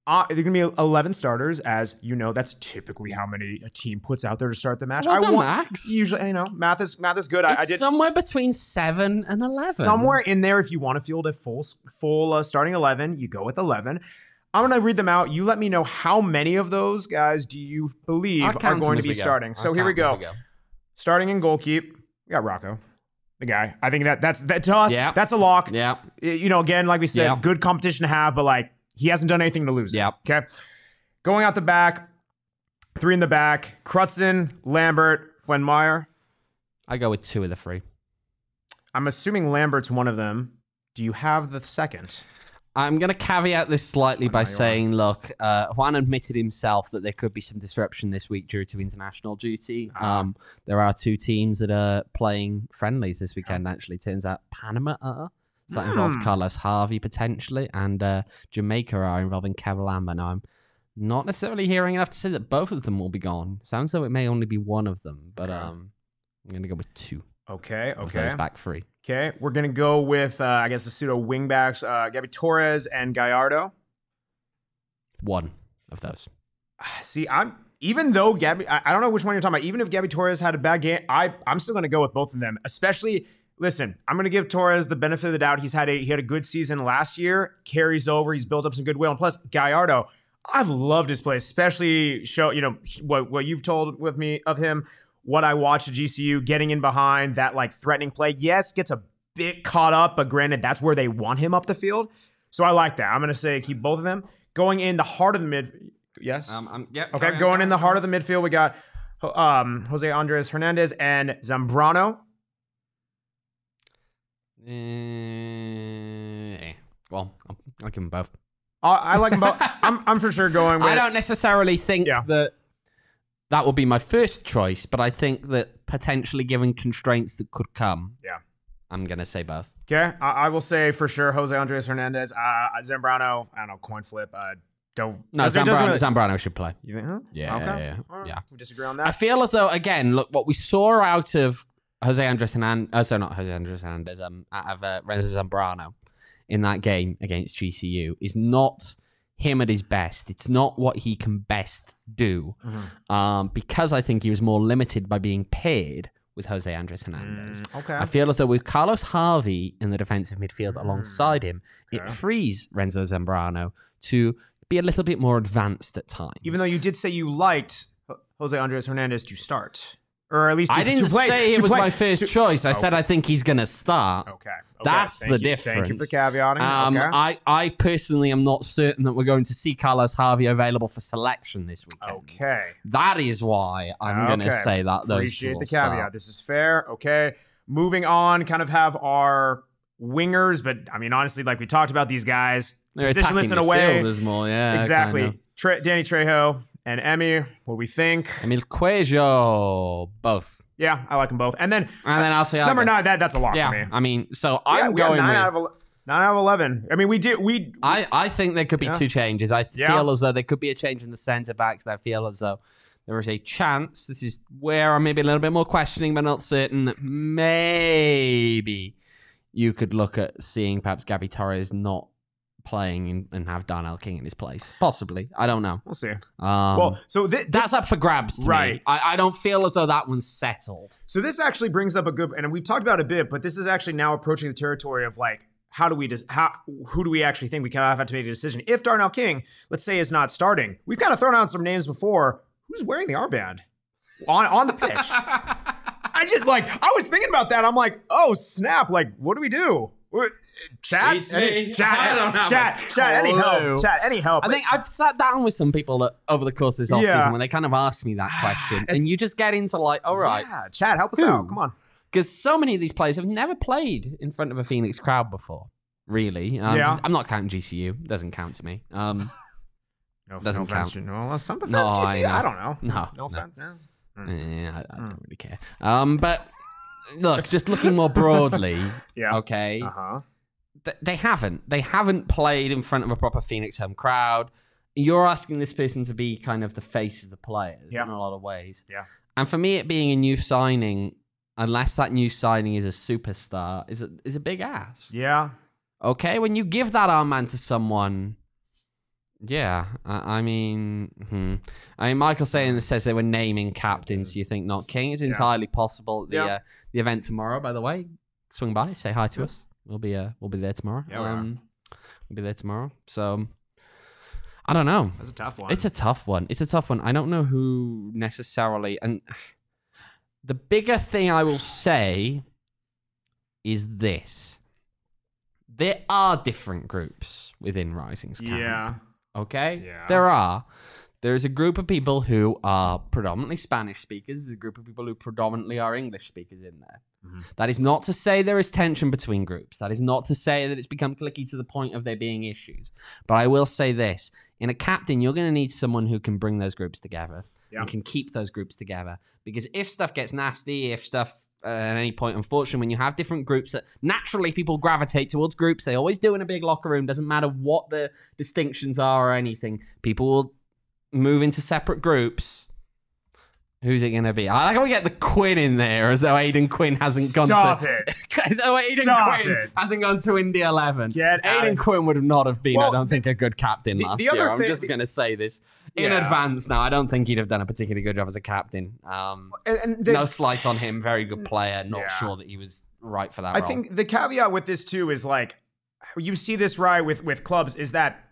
There's going to be 11 starters, as you know. That's typically how many a team puts out there to start the match. Max. Usually, math is good. I did somewhere between 7 and 11. Somewhere in there, if you want to field a full starting 11, you go with 11. I'm going to read them out. You let me know how many of those guys do you believe are going to be starting. So here we go. Starting in goalkeep. We got Rocco, the guy. I think that's to us. Yep. That's a lock. Yeah. Again, like we said, good competition to have, but he hasn't done anything to lose. Yeah. Okay. Going out the back, 3 in the back. Crutzen, Lambert, Flenmeyer. I go with 2 of the 3. I'm assuming Lambert's one of them. Do you have the second? I'm going to caveat this slightly by saying, look, Juan admitted himself that there could be some disruption this week due to international duty. There are 2 teams that are playing friendlies this weekend, actually. Turns out Panama are. So that involves Carlos Harvey, potentially, and Jamaica are involving Kevin Lambert. Now, I'm not necessarily hearing enough to say that both of them will be gone. Sounds though it may only be one of them, but I'm going to go with 2. Okay. Those back 3. Okay, we're going to go with, the pseudo wingbacks, Gabby Torres and Gallardo. 1 of those. See, even though Gabby, I don't know which one you're talking about. Even if Gabby Torres had a bad game, I'm still going to go with both of them. Especially, listen, I'm going to give Torres the benefit of the doubt. He had a good season last year, carries over. He's built up some goodwill. And plus, Gallardo, I've loved his play, especially what you've told with me of him, what I watched at GCU, getting in behind that like threatening play. Yes, gets a bit caught up, but granted, that's where they want him up the field. So I like that. I'm going to say keep both of them. Going in the heart of the mid. Yes. Okay. Going in the heart of the midfield, we got Jose Andres Hernandez and Zambrano. Well, I like them both. I like them both. I'm for sure going with... I don't necessarily think that would be my first choice, but I think that potentially given constraints that could come, I'm going to say both. Okay. I will say for sure Jose Andres Hernandez. Zambrano, I don't know, coin flip. Zambrano should play. You think? Huh? Yeah. Okay. Right. Yeah. We disagree on that. I feel as though, again, look, what we saw out of Jose Andres Hernandez, out of Renzo Zambrano in that game against GCU is not him at his best. It's not what he can best do, because I think he was more limited by being paired with Jose Andres Hernandez. Okay. I feel as though with Carlos Harvey in the defensive midfield alongside him, it frees Renzo Zambrano to be a little bit more advanced at times. Even though you did say you liked Jose Andres Hernandez to start. Or at least I didn't say it was my first choice. I said I think he's going to start. Okay. That's the difference. Thank you for caveating. I personally am not certain that we're going to see Carlos Harvey available for selection this weekend. Okay. That is why I'm going to say that those Appreciate two the caveat. start. This is fair. Okay. Moving on, kind of have our wingers, but I mean, honestly, like we talked about these guys, they're positionless attacking in a the way. field as more, yeah, exactly. kind of. Danny Trejo and Emmy, what we think? Emil Cuello, both. Yeah, I like them both. And then I'll say number 9. That's a lot for me. I mean, so I'm going with 9 out of 11. I mean, I think there could be two changes. I feel as though there could be a change in the centre backs. I feel as though there is a chance. This is where I'm maybe a little bit more questioning, but not certain, that maybe you could look at seeing perhaps Gabby Torres not playing and have Darnell King in his place. Possibly. I don't know. We'll see. So that's up for grabs to me. I don't feel as though that one's settled. So this actually brings up a good, and we've talked about it a bit, but this is actually now approaching the territory of like, who do we actually think we kind of have to make a decision? If Darnell King, let's say, is not starting, we've kind of thrown out some names before. Who's wearing the armband on the pitch? I was thinking about that. I'm like, oh snap! Like, what do we do? Chat, any help? I think I've sat down with some people over the course of this offseason when they kind of asked me that question, and you just get into like, all right, Chad, help us out. Come on, because so many of these players have never played in front of a Phoenix crowd before. Really, I'm not counting GCU. Doesn't count to me. Doesn't count. Some offense, GCU. I don't know. No offense. Yeah, I don't really care. But look, just looking more broadly, okay. They haven't played in front of a proper Phoenix home crowd. You're asking this person to be kind of the face of the players in a lot of ways. Yeah. And for me, it being a new signing, unless that new signing is a superstar, is a big ask. Yeah. Okay, when you give that armband to someone, I mean, Michael says they were naming captains. You think not King? It's entirely possible. The event tomorrow, by the way, swing by, say hi to us. We'll be there tomorrow. Yeah, we'll be there tomorrow. So I don't know. That's a tough one. It's a tough one. I don't know who necessarily. And the bigger thing I will say is this: there are different groups within Rising's camp. Yeah. Okay? Yeah. There are. There's a group of people who are predominantly Spanish speakers. There's a group of people who predominantly are English speakers in there. Mm-hmm. That is not to say there is tension between groups. That is not to say that it's become cliquey to the point of there being issues. But I will say this. In a captain, you're going to need someone who can bring those groups together and can keep those groups together. Because if stuff gets nasty, if stuff at any point, unfortunately, when you have different groups that naturally people gravitate towards groups, they always do in a big locker room, doesn't matter what the distinctions are or anything, people will move into separate groups. Who's it going to be? I like how we get the Quinn in there as though Aiden Quinn hasn't gone hasn't gone to Indy 11. Aiden Quinn would not have been, I don't think, a good captain last year. I'm just going to say this. in advance now. I don't think he'd have done a particularly good job as a captain. No slight on him. Very good player. Not sure that he was right for that role. I think the caveat with this too is like, you see this right with clubs, is that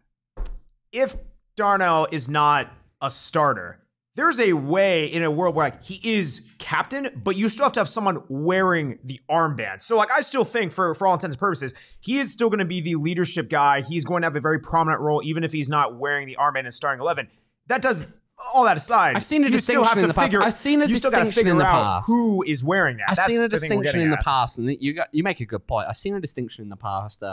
if Darnell is not a starter, there's a way in a world where like he is captain, but you still have to have someone wearing the armband. So like I still think for all intents and purposes, he is still going to be the leadership guy. He's going to have a very prominent role, even if he's not wearing the armband in starting 11. That does all that aside. I've seen a distinction in the past. I've seen a distinction in the past. Who is wearing that? I've seen a distinction in the past, and you make a good point. I've seen a distinction in the past.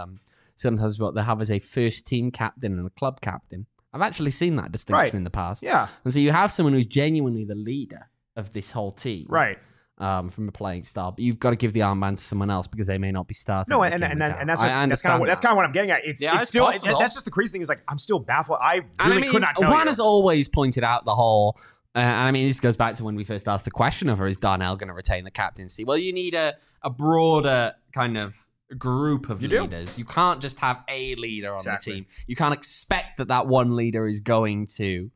Sometimes what they have is a first team captain and a club captain. I've actually seen that distinction in the past. Yeah. And so you have someone who's genuinely the leader of this whole team. Right. From a playing style. But you've got to give the armband to someone else because they may not be starting. No, and that's kind of what I'm getting at. It's still that's just the crazy thing is like I'm still baffled. I could not tell you. Juan has always pointed out the whole and I mean, this goes back to when we first asked the question of, is Darnell going to retain the captaincy? Well, you need a broader kind of group of leaders. You can't just have a leader on the team. You can't expect that one leader is going to,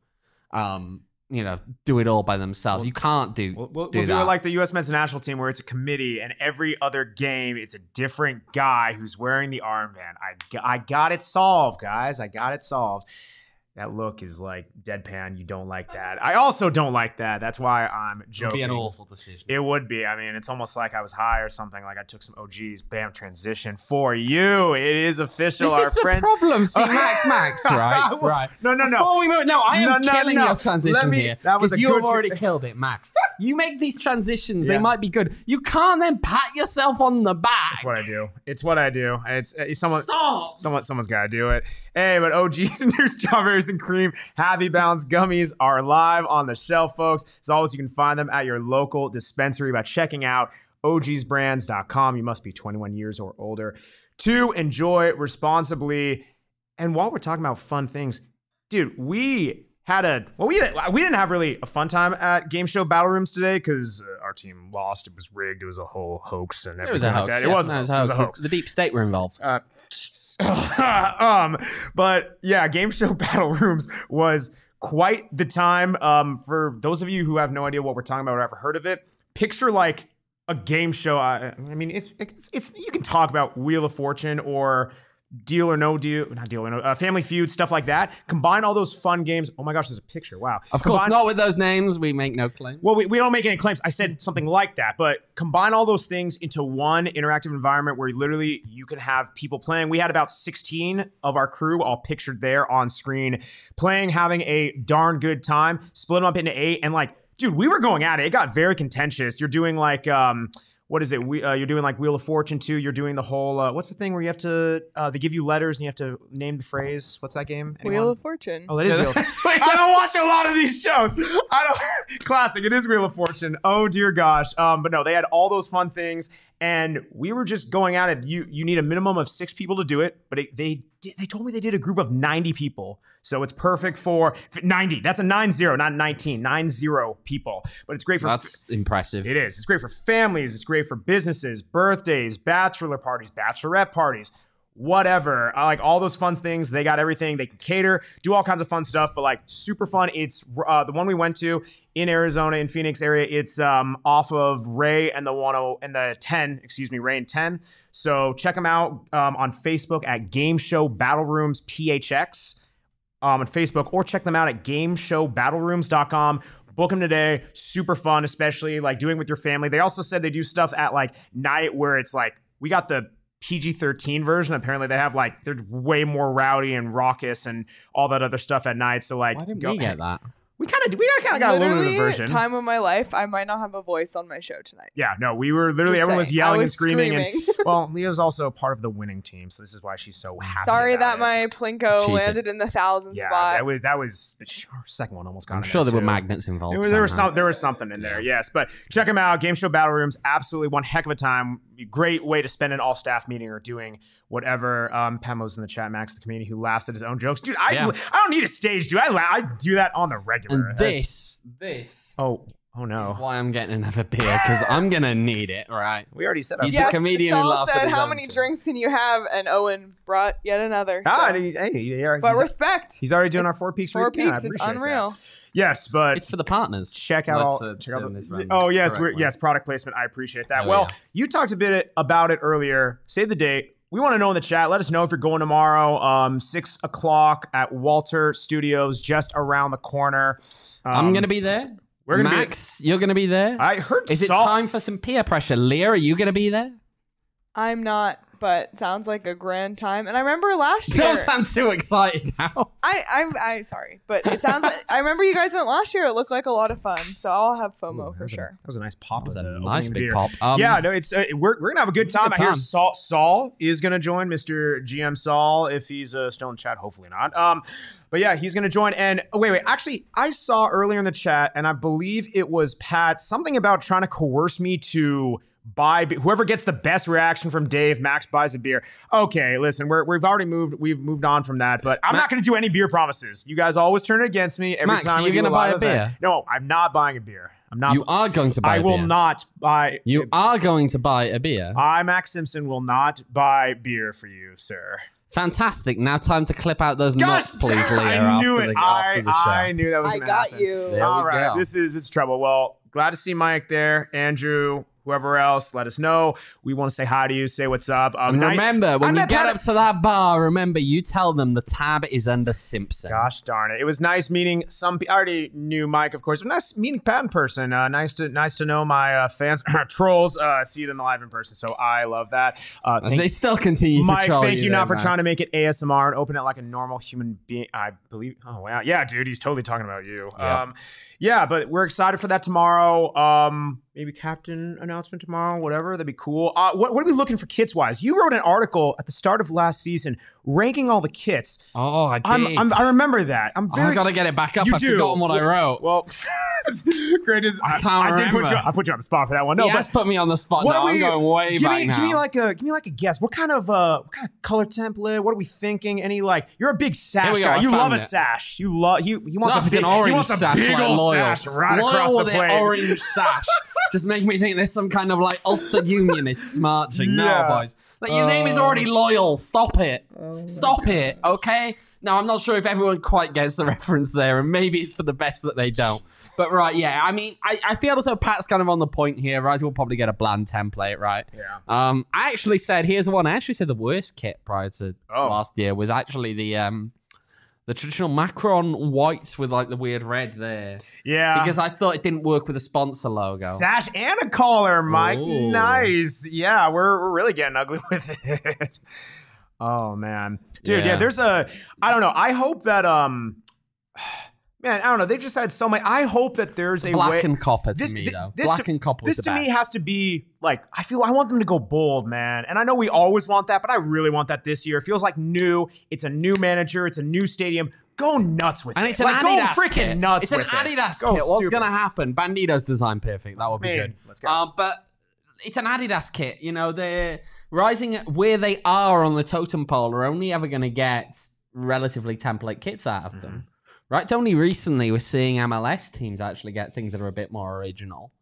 do it all by themselves. You can't we'll do it like the U.S. men's national team, where it's a committee, and every other game it's a different guy who's wearing the armband. I got it solved, guys. I got it solved. That look is like deadpan. You don't like that. I also don't like that. That's why I'm joking. It would be an awful decision. It would be. I mean, it's almost like I was high or something. Like I took some OGs. Bam, transition for you. It is official. This is the problem. See, Max, right? Right. No. Before we move, I am killing your transition here. That was you have already killed it, Max. You make these transitions. They might be good. You can't then pat yourself on the back. That's what I do. It's what I do. It's someone's got to do it. Hey, but OGs and your strawberries and cream Happy Balance gummies are live on the shelf, folks. As always, you can find them at your local dispensary by checking out ogsbrands.com. You must be 21 years or older to enjoy responsibly. And while we're talking about fun things, dude, we didn't have really a fun time at Game Show Battle Rooms today because our team lost. It was rigged. It was a whole hoax and everything. It was a hoax. It was a hoax. The deep state were involved. But yeah, Game Show Battle Rooms was quite the time. For those of you who have no idea what we're talking about or ever heard of it, picture like a game show. I mean, it's you can talk about Wheel of Fortune or Deal or No Deal, not Deal or No, Family Feud, stuff like that. Combine all those fun games. Oh my gosh, there's a picture. Wow. Of course, not with those names. We make no claims. Well, we don't make any claims. I said something like that, but combine all those things into one interactive environment where literally you can have people playing. We had about 16 of our crew all pictured there on screen playing, having a darn good time, split them up into 8. And like, dude, we were going at it. It got very contentious. You're doing like, what is it? You're doing like Wheel of Fortune too. You're doing the whole, what's the thing where you have to, they give you letters and you have to name the phrase. What's that game? Anyone? Wheel of Fortune. Oh, that is Wheel of Fortune. I don't watch a lot of these shows. Classic. It is Wheel of Fortune. Oh dear gosh. But no, they had all those fun things and we were just going at it. You need a minimum of 6 people to do it, but they told me they did a group of 90 people. So it's perfect for 90. That's a 90, not 19. 90 people. But it's great for... That's impressive. It is. It's great for families. It's great for businesses, birthdays, bachelor parties, bachelorette parties, whatever. Like all those fun things. They got everything. They can cater, do all kinds of fun stuff, but like super fun. It's the one we went to in Arizona, in Phoenix area. It's off of Ray and the 10, Ray and 10. So check them out on Facebook at Game Show Battle Rooms PHX. On Facebook, or check them out at gameshowbattlerooms.com. Book them today. Super fun, especially like doing with your family. They also said they do stuff at like night where it's like, we got the PG-13 version. Apparently they have like, they're way more rowdy and raucous and all that other stuff at night. So like, why didn't we get that? We kind of got a little bit of the version. Time of my life, I might not have a voice on my show tonight. Yeah, no, we were literally, everyone was yelling and screaming. And, well, Leah's also part of the winning team, so this is why she's so happy. Sorry that my Plinko landed in the 1,000 spot. That was our second one almost got I'm sure there were magnets involved. There was something in there, yes. But check them out. Game Show Battle Rooms, absolutely one heck of a time. Great way to spend an all-staff meeting or doing whatever. Pamo's in the chat, Max, the comedian who laughs at his own jokes. Dude, I don't need a stage, dude. I do that on the regular. And this. Oh, Oh no! Why I'm getting another beer because I'm gonna need it, right? We already said He's our the comedian who Saul laughs at said, his "How own many shit." drinks can you have?" And Owen brought yet another. Ah, So. but Respect. He's already doing our 4 peaks. 4 weekend. I peaks. It's appreciate unreal. that. Yes, but It's for the partners. check out Oh yes, correctly. product placement. I appreciate that. Oh, well, yeah. you talked a bit about it earlier. Save the date. We want to know in the chat. Let us know if you're going tomorrow. 6 o'clock at Walter Studios, just around the corner. I'm gonna be there. We're gonna Max, you're gonna be there. I heard. Is it time for some peer pressure? Leah, are you gonna be there? I'm not, but sounds like a grand time. And I remember last You year. don't sound too excited now. I'm sorry, but it sounds like I remember you guys went last year. It looked like a lot of fun, so I'll have FOMO for sure. That was a nice pop. That was of a the nice opening big beer. pop. Yeah, no, it's we're gonna have a good time. I hear time. Saul is gonna join, Mr. GM Saul, if he's still in chat. Hopefully not. But yeah, he's gonna join. And wait, actually, I saw earlier in the chat, and I believe it was Pat, something about trying to coerce me to buy whoever gets the best reaction from Dave. Max buys a beer. Okay, listen, we've moved on from that, but I'm not going to do any beer promises. You guys always turn it against me every Max, time. are you going to buy a beer? No, I'm not buying a beer. I'm not. You are going to buy I a beer. will not buy. You are going to buy a beer. I, Max Simpson, will not buy beer for you, sir. Fantastic. Now time to clip out those nuts, please, Leah. I knew it. After the show. I knew that was I going to got happen. you. There All we right, go. this is trouble. Well, glad to see Mike there, Andrew, whoever else. Let us know. We want to say hi to you. Say what's up. And remember, when you get up to that bar, remember you tell them the tab is under Simpson. Gosh darn it! It was nice meeting some. I already knew Mike, of course. But nice meeting Pat in person. Nice to know my fans, trolls. See them live in person. So I love that. They still continue Mike, to troll thank you there, not for Max. trying to make it ASMR and open it like a normal human being. I believe. Oh wow, yeah, dude, he's totally talking about you. Yep. Yeah, but we're excited for that tomorrow. Maybe captain announcement tomorrow, whatever. That'd be cool. What are we looking for kits wise? You wrote an article at the start of last season ranking all the kits. Oh, I did. I remember that. I gotta get it back up. You I've do. forgotten what I wrote. Well, great. I did remember. I put you on the spot for that one. No, He has put me on the spot what now. are we- I'm going way back now. Give me like a guess. What kind of color template? What are we thinking? Any you're a big sash Here we go, guy. I You love found a it. sash. He wants No, a it's big, an orange he wants a sash, big like old Loyal. sash right across Loyal the with plate. the orange sash. Just make me think there's some kind of Ulster Unionists marching. Yeah. No, boys. Your name is already Loyal. Stop it. Stop it, okay? Now, I'm not sure if everyone quite gets the reference there, and maybe it's for the best that they don't. But, right, yeah, I mean, I feel as though Pat's kind of on the point here. Rising will probably get a bland template, right? Yeah. I actually said, here's the one. I actually said the worst kit prior to last year was actually the traditional Macron whites with the weird red there. Yeah. Because I thought it didn't work with a sponsor logo. Sash and a collar, Mike. Ooh. Nice. Yeah, we're really getting ugly with it. Oh man, dude. Yeah, there's I don't know. I hope that man, I don't know. They've just had so many. I hope that there's a Black way. and copper to me though. Black and copper was This the to me best. has to be I want them to go bold, man. And I know we always want that, but I really want that this year. It feels like new. It's a new manager. It's a new stadium. Go nuts with it. And it's an Adidas go freaking kit. nuts It's an with it. Adidas Go kit. What's stupid. going to happen? Bandito's design perfect. That would be Man, good. let's go. But it's an Adidas kit. You know, they're rising where they are on the totem pole are only ever going to get relatively template kits out of them. Right? Only recently we're seeing MLS teams actually get things that are a bit more original.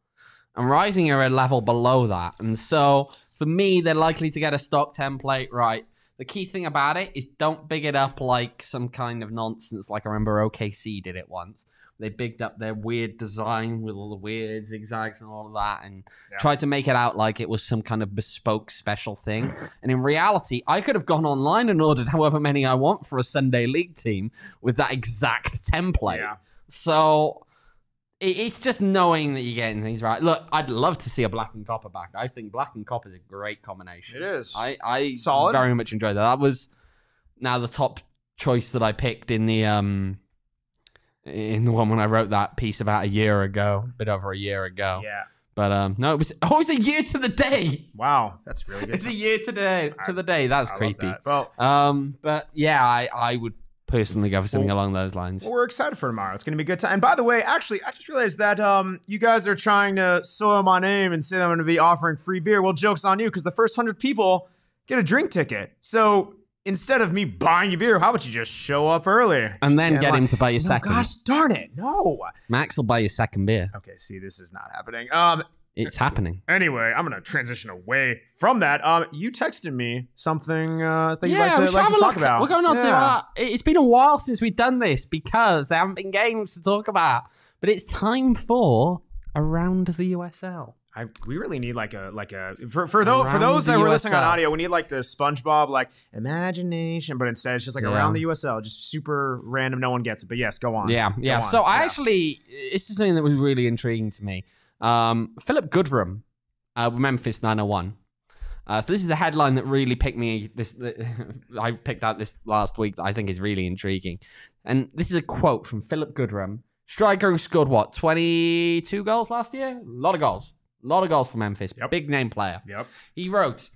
And Rising are a level below that. And so, for me, they're likely to get a stock template, right? The key thing about it is don't big it up like some kind of nonsense. Like I remember OKC did it once. They bigged up their weird design with all the weird zigzags and all of that and tried to make it out like it was some kind of bespoke special thing. And in reality, I could have gone online and ordered however many I want for a Sunday League team with that exact template. Yeah. So it's just knowing that you're getting things right. Look, I'd love to see a black and copper back. I think black and copper is a great combination. It is. I Solid. very much enjoyed that. That was now the top choice that I picked in the one when I wrote that piece about a year ago, a bit over a year ago. Yeah. But no, it was a year to the day. Wow, that's really good. It's a year to the day. That's I love creepy. that. Well, but yeah, I would personally go for something along those lines. Well, we're excited for tomorrow. It's going to be a good time. And by the way, actually, I just realized that you guys are trying to soil my name and say that I'm going to be offering free beer. Well, joke's on you because the first 100 people get a drink ticket. So instead of me buying you beer, how about you just show up early? And then get him to buy your second. Gosh darn it. No. Max will buy your second beer. Okay, see, this is not happening. It's happening. Anyway, I'm going to transition away from that. You texted me something that you'd like to talk about. We're going on to it's been a while since we've done this because there haven't been games to talk about. But it's time for Around the USL. We really need for those that were listening on audio, we need like the SpongeBob imagination, but instead it's just Around the USL, just super random, no one gets it. But yes, go on. Yeah. So this is something that was really intriguing to me. Philip Goodrum with Memphis 901. So this is the headline that really picked me. I picked out this last week that I think is really intriguing, and this is a quote from Philip Goodrum, striker who scored 22 goals last year. A lot of goals for Memphis. Yep. Big name player. Yep. He wrote,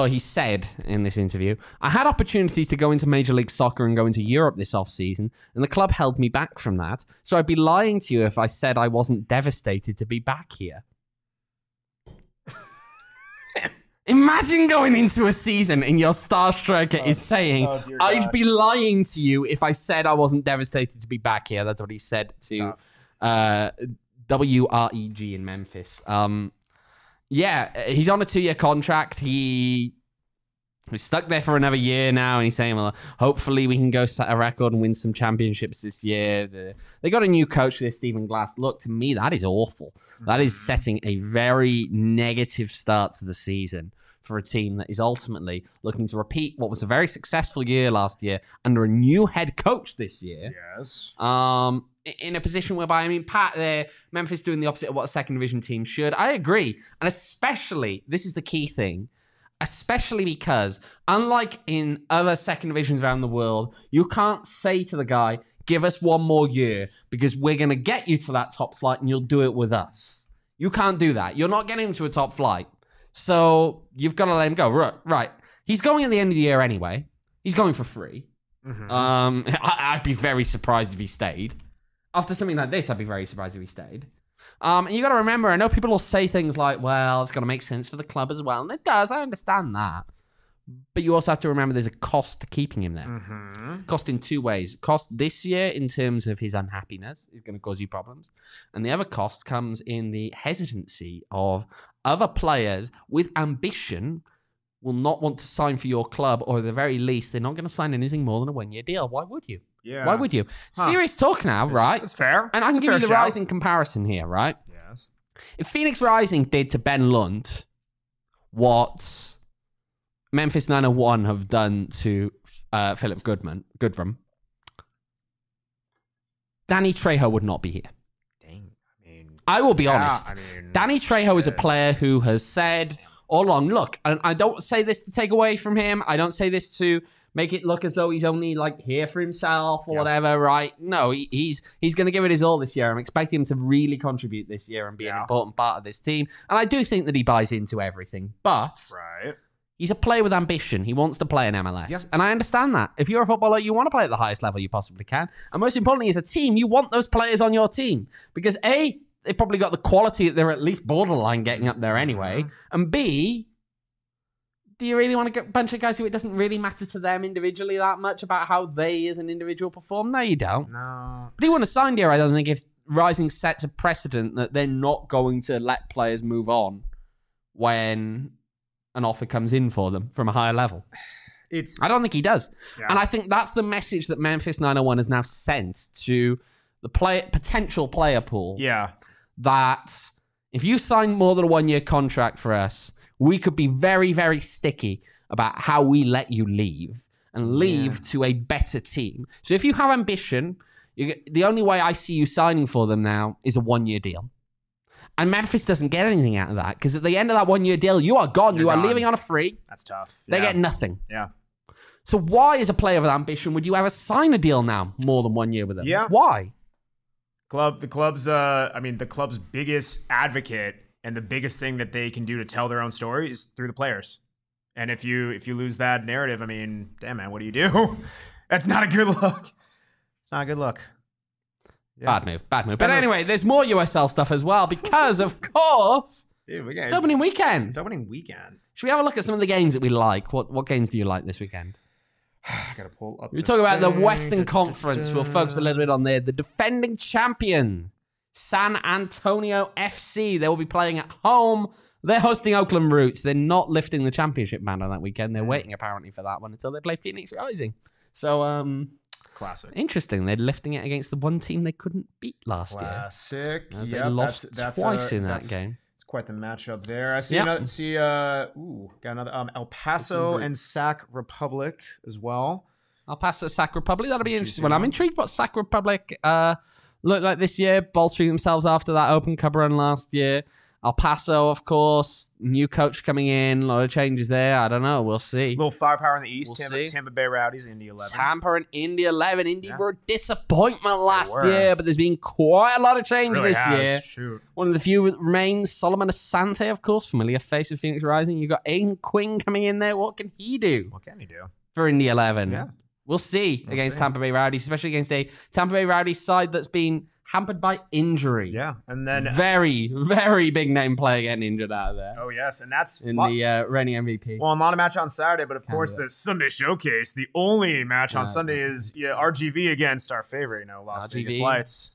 he said in this interview, I had opportunities to go into Major League Soccer and go into Europe this offseason, and the club held me back from that. So I'd be lying to you if I said I wasn't devastated to be back here. Imagine going into a season and your star striker is saying, I'd be lying to you if I said I wasn't devastated to be back here. That's what he said to WREG in Memphis. He's on a 2-year contract. He's stuck there for another year now, and he's saying, well, hopefully we can go set a record and win some championships this year. They got a new coach there, Stephen Glass. Look, to me, that is awful. That is setting a very negative start to the season for a team that is ultimately looking to repeat what was a very successful year last year under a new head coach this year. Yes. In a position whereby, Memphis doing the opposite of what a second division team should. I agree. And especially, this is the key thing, especially because unlike in other second divisions around the world, you can't say to the guy, give us one more year because we're going to get you to that top flight and you'll do it with us. You can't do that. You're not getting him to a top flight. So you've got to let him go. Right. He's going at the end of the year anyway. He's going for free. Mm-hmm. I'd be very surprised if he stayed. After something like this, I'd be very surprised if he stayed. And you got to remember, I know people will say things like, well, it's going to make sense for the club as well. And it does. I understand that. But you also have to remember there's a cost to keeping him there. Mm-hmm. Cost in two ways. Cost this year in terms of his unhappiness is going to cause you problems. And the other cost comes in the hesitancy of other players with ambition will not want to sign for your club, or at the very least, they're not going to sign anything more than a 1-year deal. Why would you? Yeah. Why would you? Serious talk now, right? That's fair. And I can give you the Rising comparison here, right? Yes. If Phoenix Rising did to Ben Lund what Memphis 901 have done to Philip Goodrum, Danny Trejo would not be here. Dang. I will be honest. Danny Trejo is a player who has said all along, look, and I don't say this to take away from him. I don't say this to make it look as though he's only here for himself or whatever, right? No, he's going to give it his all this year. I'm expecting him to really contribute this year and be an important part of this team. And I do think that he buys into everything. But he's a player with ambition. He wants to play in MLS. Yeah. And I understand that. If you're a footballer, you want to play at the highest level you possibly can. And most importantly, as a team, you want those players on your team. Because A, they've probably got the quality that they're at least borderline getting up there anyway. And B, do you really want to get a bunch of guys who it doesn't really matter to them individually that much about how they as an individual perform? No, you don't. No. But he wouldn't have signed here, I don't think, if Rising sets a precedent that they're not going to let players move on when an offer comes in for them from a higher level. I don't think he does. Yeah. And I think that's the message that Memphis 901 has now sent to the potential player pool. Yeah. That if you sign more than a 1-year contract for us, we could be very, very sticky about how we let you leave and leave to a better team. So if you have ambition, the only way I see you signing for them now is a 1-year deal. And Memphis doesn't get anything out of that because at the end of that 1-year deal, you are gone. You are leaving on a free. That's tough. They get nothing. Yeah. So why, as a player with ambition, would you ever sign a deal now more than 1 year with them? Yeah. Why? The club's biggest advocate and the biggest thing that they can do to tell their own story is through the players. And if you lose that narrative, damn man, what do you do? That's not a good look. It's not a good look. Yeah. Bad move. But anyway, there's more USL stuff as well because, of course, it's opening weekend. It's opening weekend. Should we have a look at some of the games that we like? What games do you like this weekend? I gotta pull up. We talk about the Western Conference. We'll focus a little bit on there. The defending champion, San Antonio FC. They will be playing at home. They're hosting Oakland Roots. They're not lifting the championship band on that weekend. They're waiting apparently for that one until they play PHNX Rising. So, classic. Interesting. They're lifting it against the one team they couldn't beat last year. Classic. They lost twice in that game. It's quite the matchup there. I see got another El Paso and Sac Republic as well. El Paso, Sac Republic. That'll be interesting. Well, I'm intrigued what Sac Republic look like this year, bolstering themselves after that Open Cup run last year. El Paso, of course, new coach coming in, a lot of changes there. I don't know. We'll see. A little firepower in the East. We'll Tampa Bay Rowdies, Indy 11. Tampa and Indy 11. Indy were a disappointment last year, but there's been quite a lot of change this year. Shoot. One of the few that remains, Solomon Asante, of course, familiar face of PHNX Rising. You got Aiden Quinn coming in there. What can he do? What can he do? For Indy 11. Yeah. We'll see against Tampa Bay Rowdies, especially against a Tampa Bay Rowdies side that's been hampered by injury. Yeah, and then very, very big name player getting injured out of there. Oh yes, and that's in the reigning MVP. Well, not a match on Saturday, but of course the Sunday Showcase. The only match on Sunday is RGV against our favorite, Las Vegas Lights.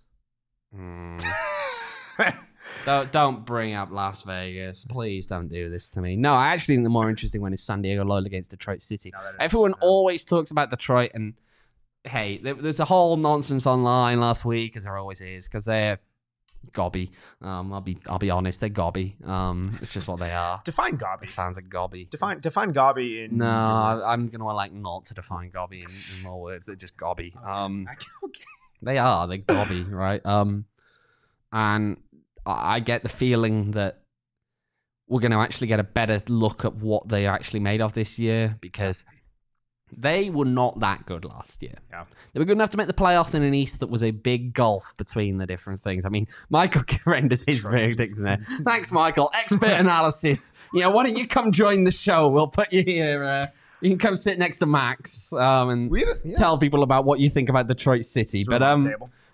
Don't bring up Las Vegas. Please don't do this to me. No, I actually think the more interesting one is San Diego Loyal against Detroit City. Everyone always talks about Detroit, and hey, there's a whole nonsense online last week, as there always is, because they're gobby. I'll be honest, they're gobby. It's just what they are. Define gobby. Fans are gobby. Define gobby in. No, I'm gonna like not to define gobby in more words. They're just gobby. Okay. They're gobby, right? And I get the feeling that we're going to actually get a better look at what they actually made of this year, because they were not that good last year. Yeah. They were good enough to make the playoffs in an East that was a big gulf between the different things. I mean, Michael renders his verdict there. Thanks, Michael. Expert analysis. Why don't you come join the show? We'll put you here. You can come sit next to Max and tell people about what you think about Detroit City. But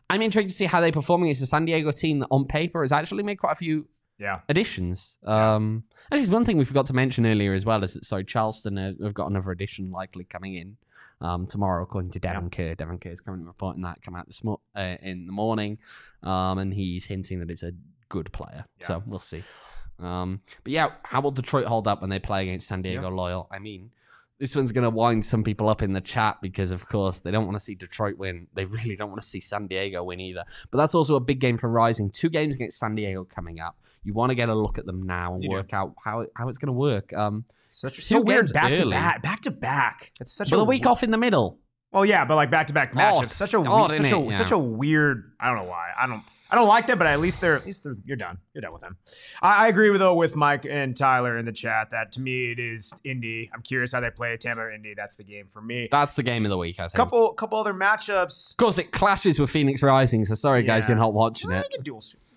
I'm intrigued to see how they perform against a San Diego team that on paper has actually made quite a few additions. Actually, there's one thing we forgot to mention earlier as well is that, Charleston have got another addition likely coming in tomorrow, according to Devin Kerr. Devin Kerr is currently reporting that come out in the morning, and he's hinting that it's a good player. Yeah. So we'll see. But yeah, how will Detroit hold up when they play against San Diego Loyal? I mean, this one's going to wind some people up in the chat because, of course, they don't want to see Detroit win. They really don't want to see San Diego win either. But that's also a big game for Rising. 2 games against San Diego coming up. You want to get a look at them now and work out how it's going to work. So weird back to back. It's such a week off in the middle. Well, yeah, but like back to back matches. Such a weird. I don't know why. I don't like that, but at least they're you're done. You're done with them. I agree with Mike and Tyler in the chat that to me it is Indy. I'm curious how they play Tampa or Indy. That's the game for me. That's the game of the week, I think. Couple other matchups. Of course, it clashes with PHNX Rising. So sorry, guys, you're not watching it.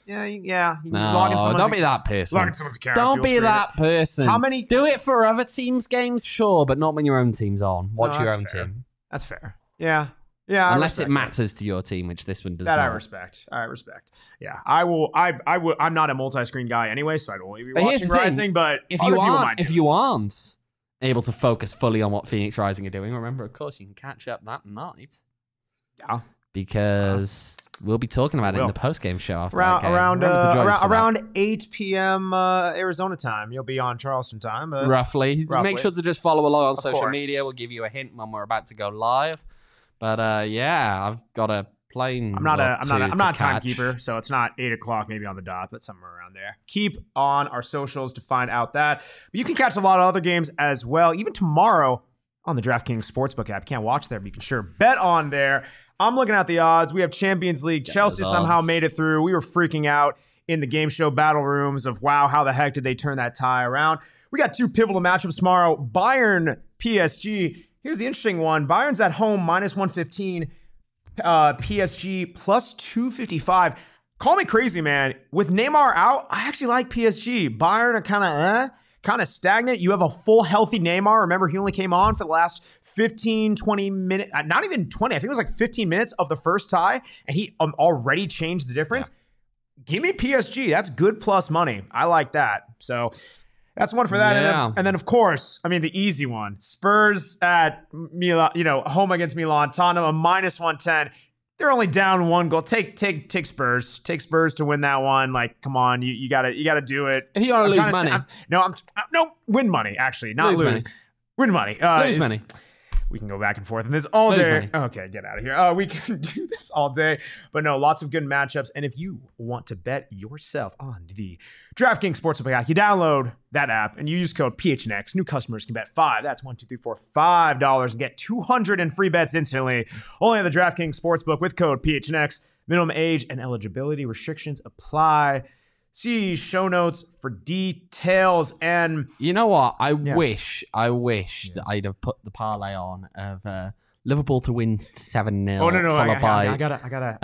Yeah. No, don't be that person. Log in someone's account. Don't be that person. How many? Do it for other teams' games, sure, but not when your own team's on. Watch your own team. That's fair. Yeah. Yeah, unless it matters to your team, which this one does. That not. I respect. Yeah, I will. I'm not a multi-screen guy anyway, so I'd only be watching Rising. But if you aren't able to focus fully on what PHNX Rising are doing, remember, of course, you can catch up that night. Yeah, because we'll be talking about it in the post-game show after around 8 p.m. Arizona time. You'll be on Charleston time, roughly. Make sure to just follow along on social media. We'll give you a hint when we're about to go live. But I've got a plane. I'm not a timekeeper, so it's not 8 o'clock maybe on the dot, but somewhere around there. Keep on our socials to find out that. But you can catch a lot of other games as well, even tomorrow on the DraftKings Sportsbook app. Can't watch there, but you can sure bet on there. I'm looking at the odds. We have Champions League. Chelsea somehow made it through. We were freaking out in the game show battle rooms of, wow, how the heck did they turn that tie around? We got 2 pivotal matchups tomorrow. Bayern, PSG. Here's the interesting one. Bayern's at home, -115. PSG, +255. Call me crazy, man. With Neymar out, I actually like PSG. Bayern are kind of stagnant. You have a full, healthy Neymar. Remember, he only came on for the last 15, 20 minutes. Not even 20. I think it was like 15 minutes of the first tie, and he already changed the difference. Yeah. Give me PSG. That's good plus money. I like that. So That's one for that. Yeah. And then, of course, I mean, the easy one. Spurs at Milan, home against Milan. Tottenham, a -110. They're only down 1 goal. Take Spurs. Take Spurs to win that one. Like, come on, you gotta do it. If you want to lose money. Win money, actually. Not lose. Money. Win money. Lose money. We can go back and forth in this all Lose day. money. Okay, get out of here. We can do this all day. But no, lots of good matchups. And if you want to bet yourself on the DraftKings Sportsbook app, you download that app and you use code PHNX. New customers can bet $5. That's $5 and get 200 in free bets instantly. Only on the DraftKings Sportsbook with code PHNX. Minimum age and eligibility restrictions apply. See show notes for details. And you know what? I wish that I'd have put the parlay on of Liverpool to win 7-0. Oh, no. Followed by I gotta.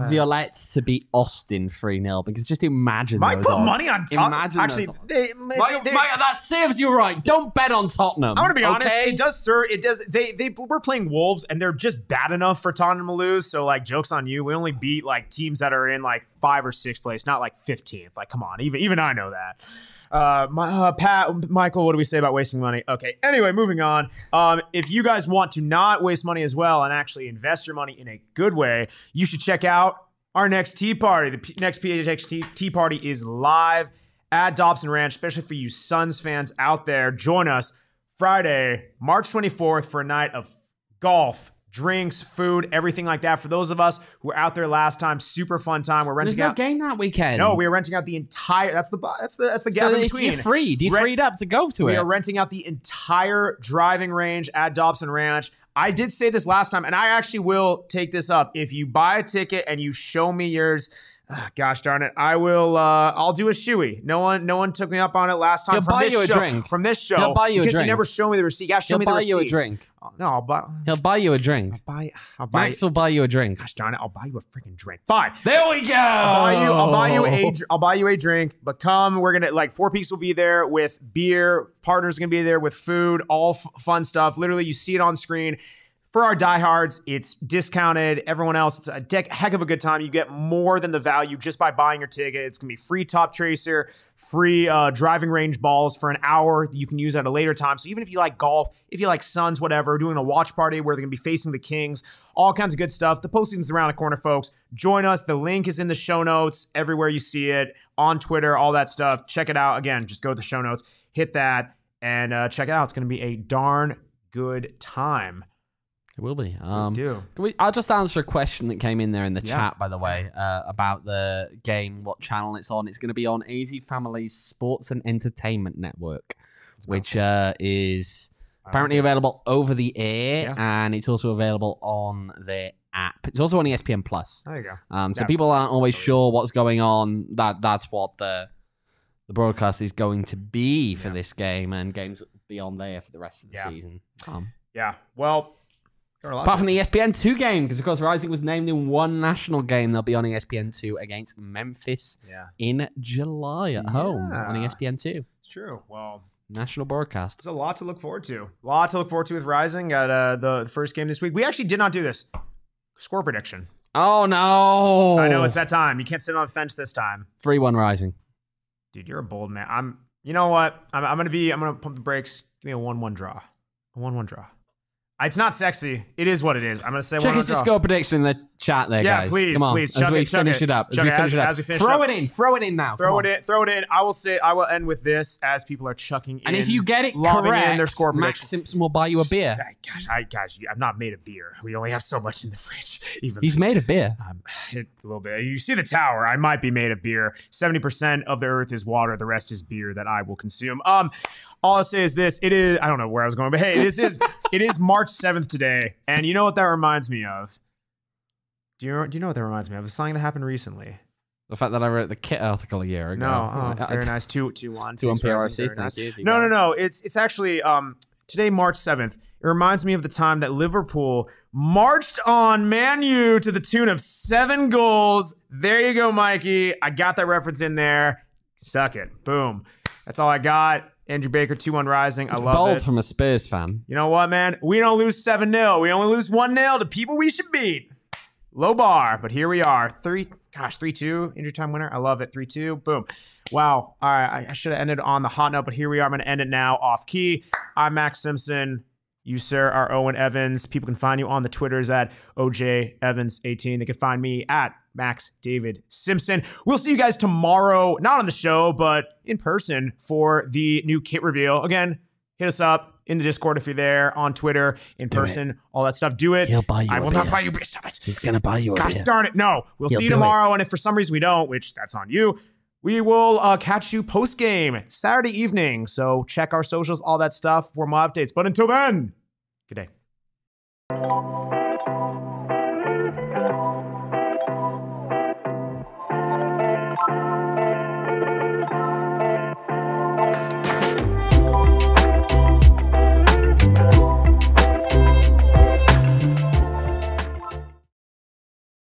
Violettes to beat Austin 3-0. Because just imagine Might those put odds. money on Tottenham. Imagine Actually, those odds. they that serves you right. Don't bet on Tottenham. I'm gonna be honest. okay? It does, sir. It does. We're playing Wolves, and they're just bad enough for Tottenham to lose. So, like, jokes on you. We only beat like teams that are in like 5th or 6th place, not like 15th. Like, come on. Even I know that. Michael, what do we say about wasting money? Okay. Anyway, moving on. If you guys want to not waste money as well and actually invest your money in a good way, you should check out our next tea party. The next PHNX tea party is live at Dobson Ranch, especially for you Suns fans out there. Join us Friday, March 24th for a night of golf, drinks, food, everything like that. For those of us who were out there last time, super fun time. We're renting There's no out game that weekend. No, we are renting out the entire. That's the gap in between. You're freed. You're freed up to go to it. We are renting out the entire driving range at Dobson Ranch. I did say this last time, and I actually will take this up. If you buy a ticket and you show me yours, gosh darn it, I will. I'll do a shoey. No one took me up on it last time. He'll buy you a drink from this show. He'll buy you a drink because you never show me the receipt. Yeah, show me the receipt. He'll buy you a drink. Oh, no, I'll buy. He'll buy you a drink. I'll buy. Max will buy you a drink. Gosh darn it, I'll buy you a freaking drink. Fine. There we go. I'll buy you a drink. But come, we're gonna like 4 Peaks will be there with beer. Partners gonna be there with food. All fun stuff. Literally, you see it on screen. For our diehards, it's discounted. Everyone else, it's a heck of a good time. You get more than the value just by buying your ticket. It's going to be free top tracer, free driving range balls for an hour that you can use at a later time. So even if you like golf, if you like Suns, whatever, doing a watch party where they're going to be facing the Kings, all kinds of good stuff. The postseason's around the corner, folks. Join us. The link is in the show notes everywhere you see it, on Twitter, all that stuff. Check it out. Again, just go to the show notes, hit that, and check it out. It's going to be a darn good time. It will be. I'll just answer a question that came in there in the chat, by the way, about the game, what channel it's on. It's going to be on AZ Family's Sports and Entertainment Network, which is apparently available over the air, and it's also available on their app. It's also on ESPN Plus. There you go. So people aren't always sure what's going on. That's what the broadcast is going to be for this game, and games will be on there for the rest of the season. Well. Apart from the ESPN2 game, because of course Rising was named in one national game. They'll be on ESPN2 against Memphis in July at home on ESPN2. It's true. Well, national broadcast. There's a lot to look forward to. With Rising at the first game this week. We actually did not do this. Score prediction. Oh no! I know it's that time. You can't sit on the fence this time. 3-1 Rising. Dude, you're a bold man. You know what? I'm gonna pump the brakes. Give me a 1-1 draw. A 1-1 draw. It's not sexy. It is what it is. I'm going to say check 1-1 us the score prediction in the chat there, guys. Yeah, please, come on, please. As we finish it up. Throw it in now. Throw it in. I will end with this as people are chucking in. And if you get it correct, their score Max Simpson will buy you a beer. Guys, I've not made a beer. We only have so much in the fridge. He's made a beer. A little bit. You see the tower. I might be made of beer. 70% of the earth is water. The rest is beer that I will consume. All I'll say is this. It is, I don't know where I was going, but hey, it is March 7th today. And you know what that reminds me of? Do you know what that reminds me of? A song that happened recently. The fact that I wrote the Kit article a year ago. No, very nice. 2-1. 2 on PRC. Nice. No. It's actually today, March 7th. It reminds me of the time that Liverpool marched on Man U to the tune of 7 goals. There you go, Mikey. I got that reference in there. Suck it. Boom. That's all I got. Andrew Baker, 2-1 Rising. I love bold it. From a Spurs fan. You know what, man? We don't lose 7-0. We only lose 1-0 to people we should beat. Low bar, but here we are. Gosh, 3-2, injury time winner. I love it. 3-2. Boom. Wow. All right. I should have ended on the hot note, but here we are. I'm going to end it now off key. I'm Max Simpson. You, sir, are Owen Evans. People can find you on the Twitters at OJEvans18. They can find me at Max David Simpson. We'll see you guys tomorrow, not on the show, but in person for the new kit reveal. Again, hit us up in the Discord if you're there, on Twitter, in person, all that stuff. Do it. He'll buy you I a will beer. not buy you beer. Stop it. He's going to buy you a Gosh beer. darn it. No. We'll He'll see you do tomorrow. And if for some reason we don't, which that's on you, we will catch you post-game Saturday evening. So check our socials, all that stuff for more updates. But until then, good day.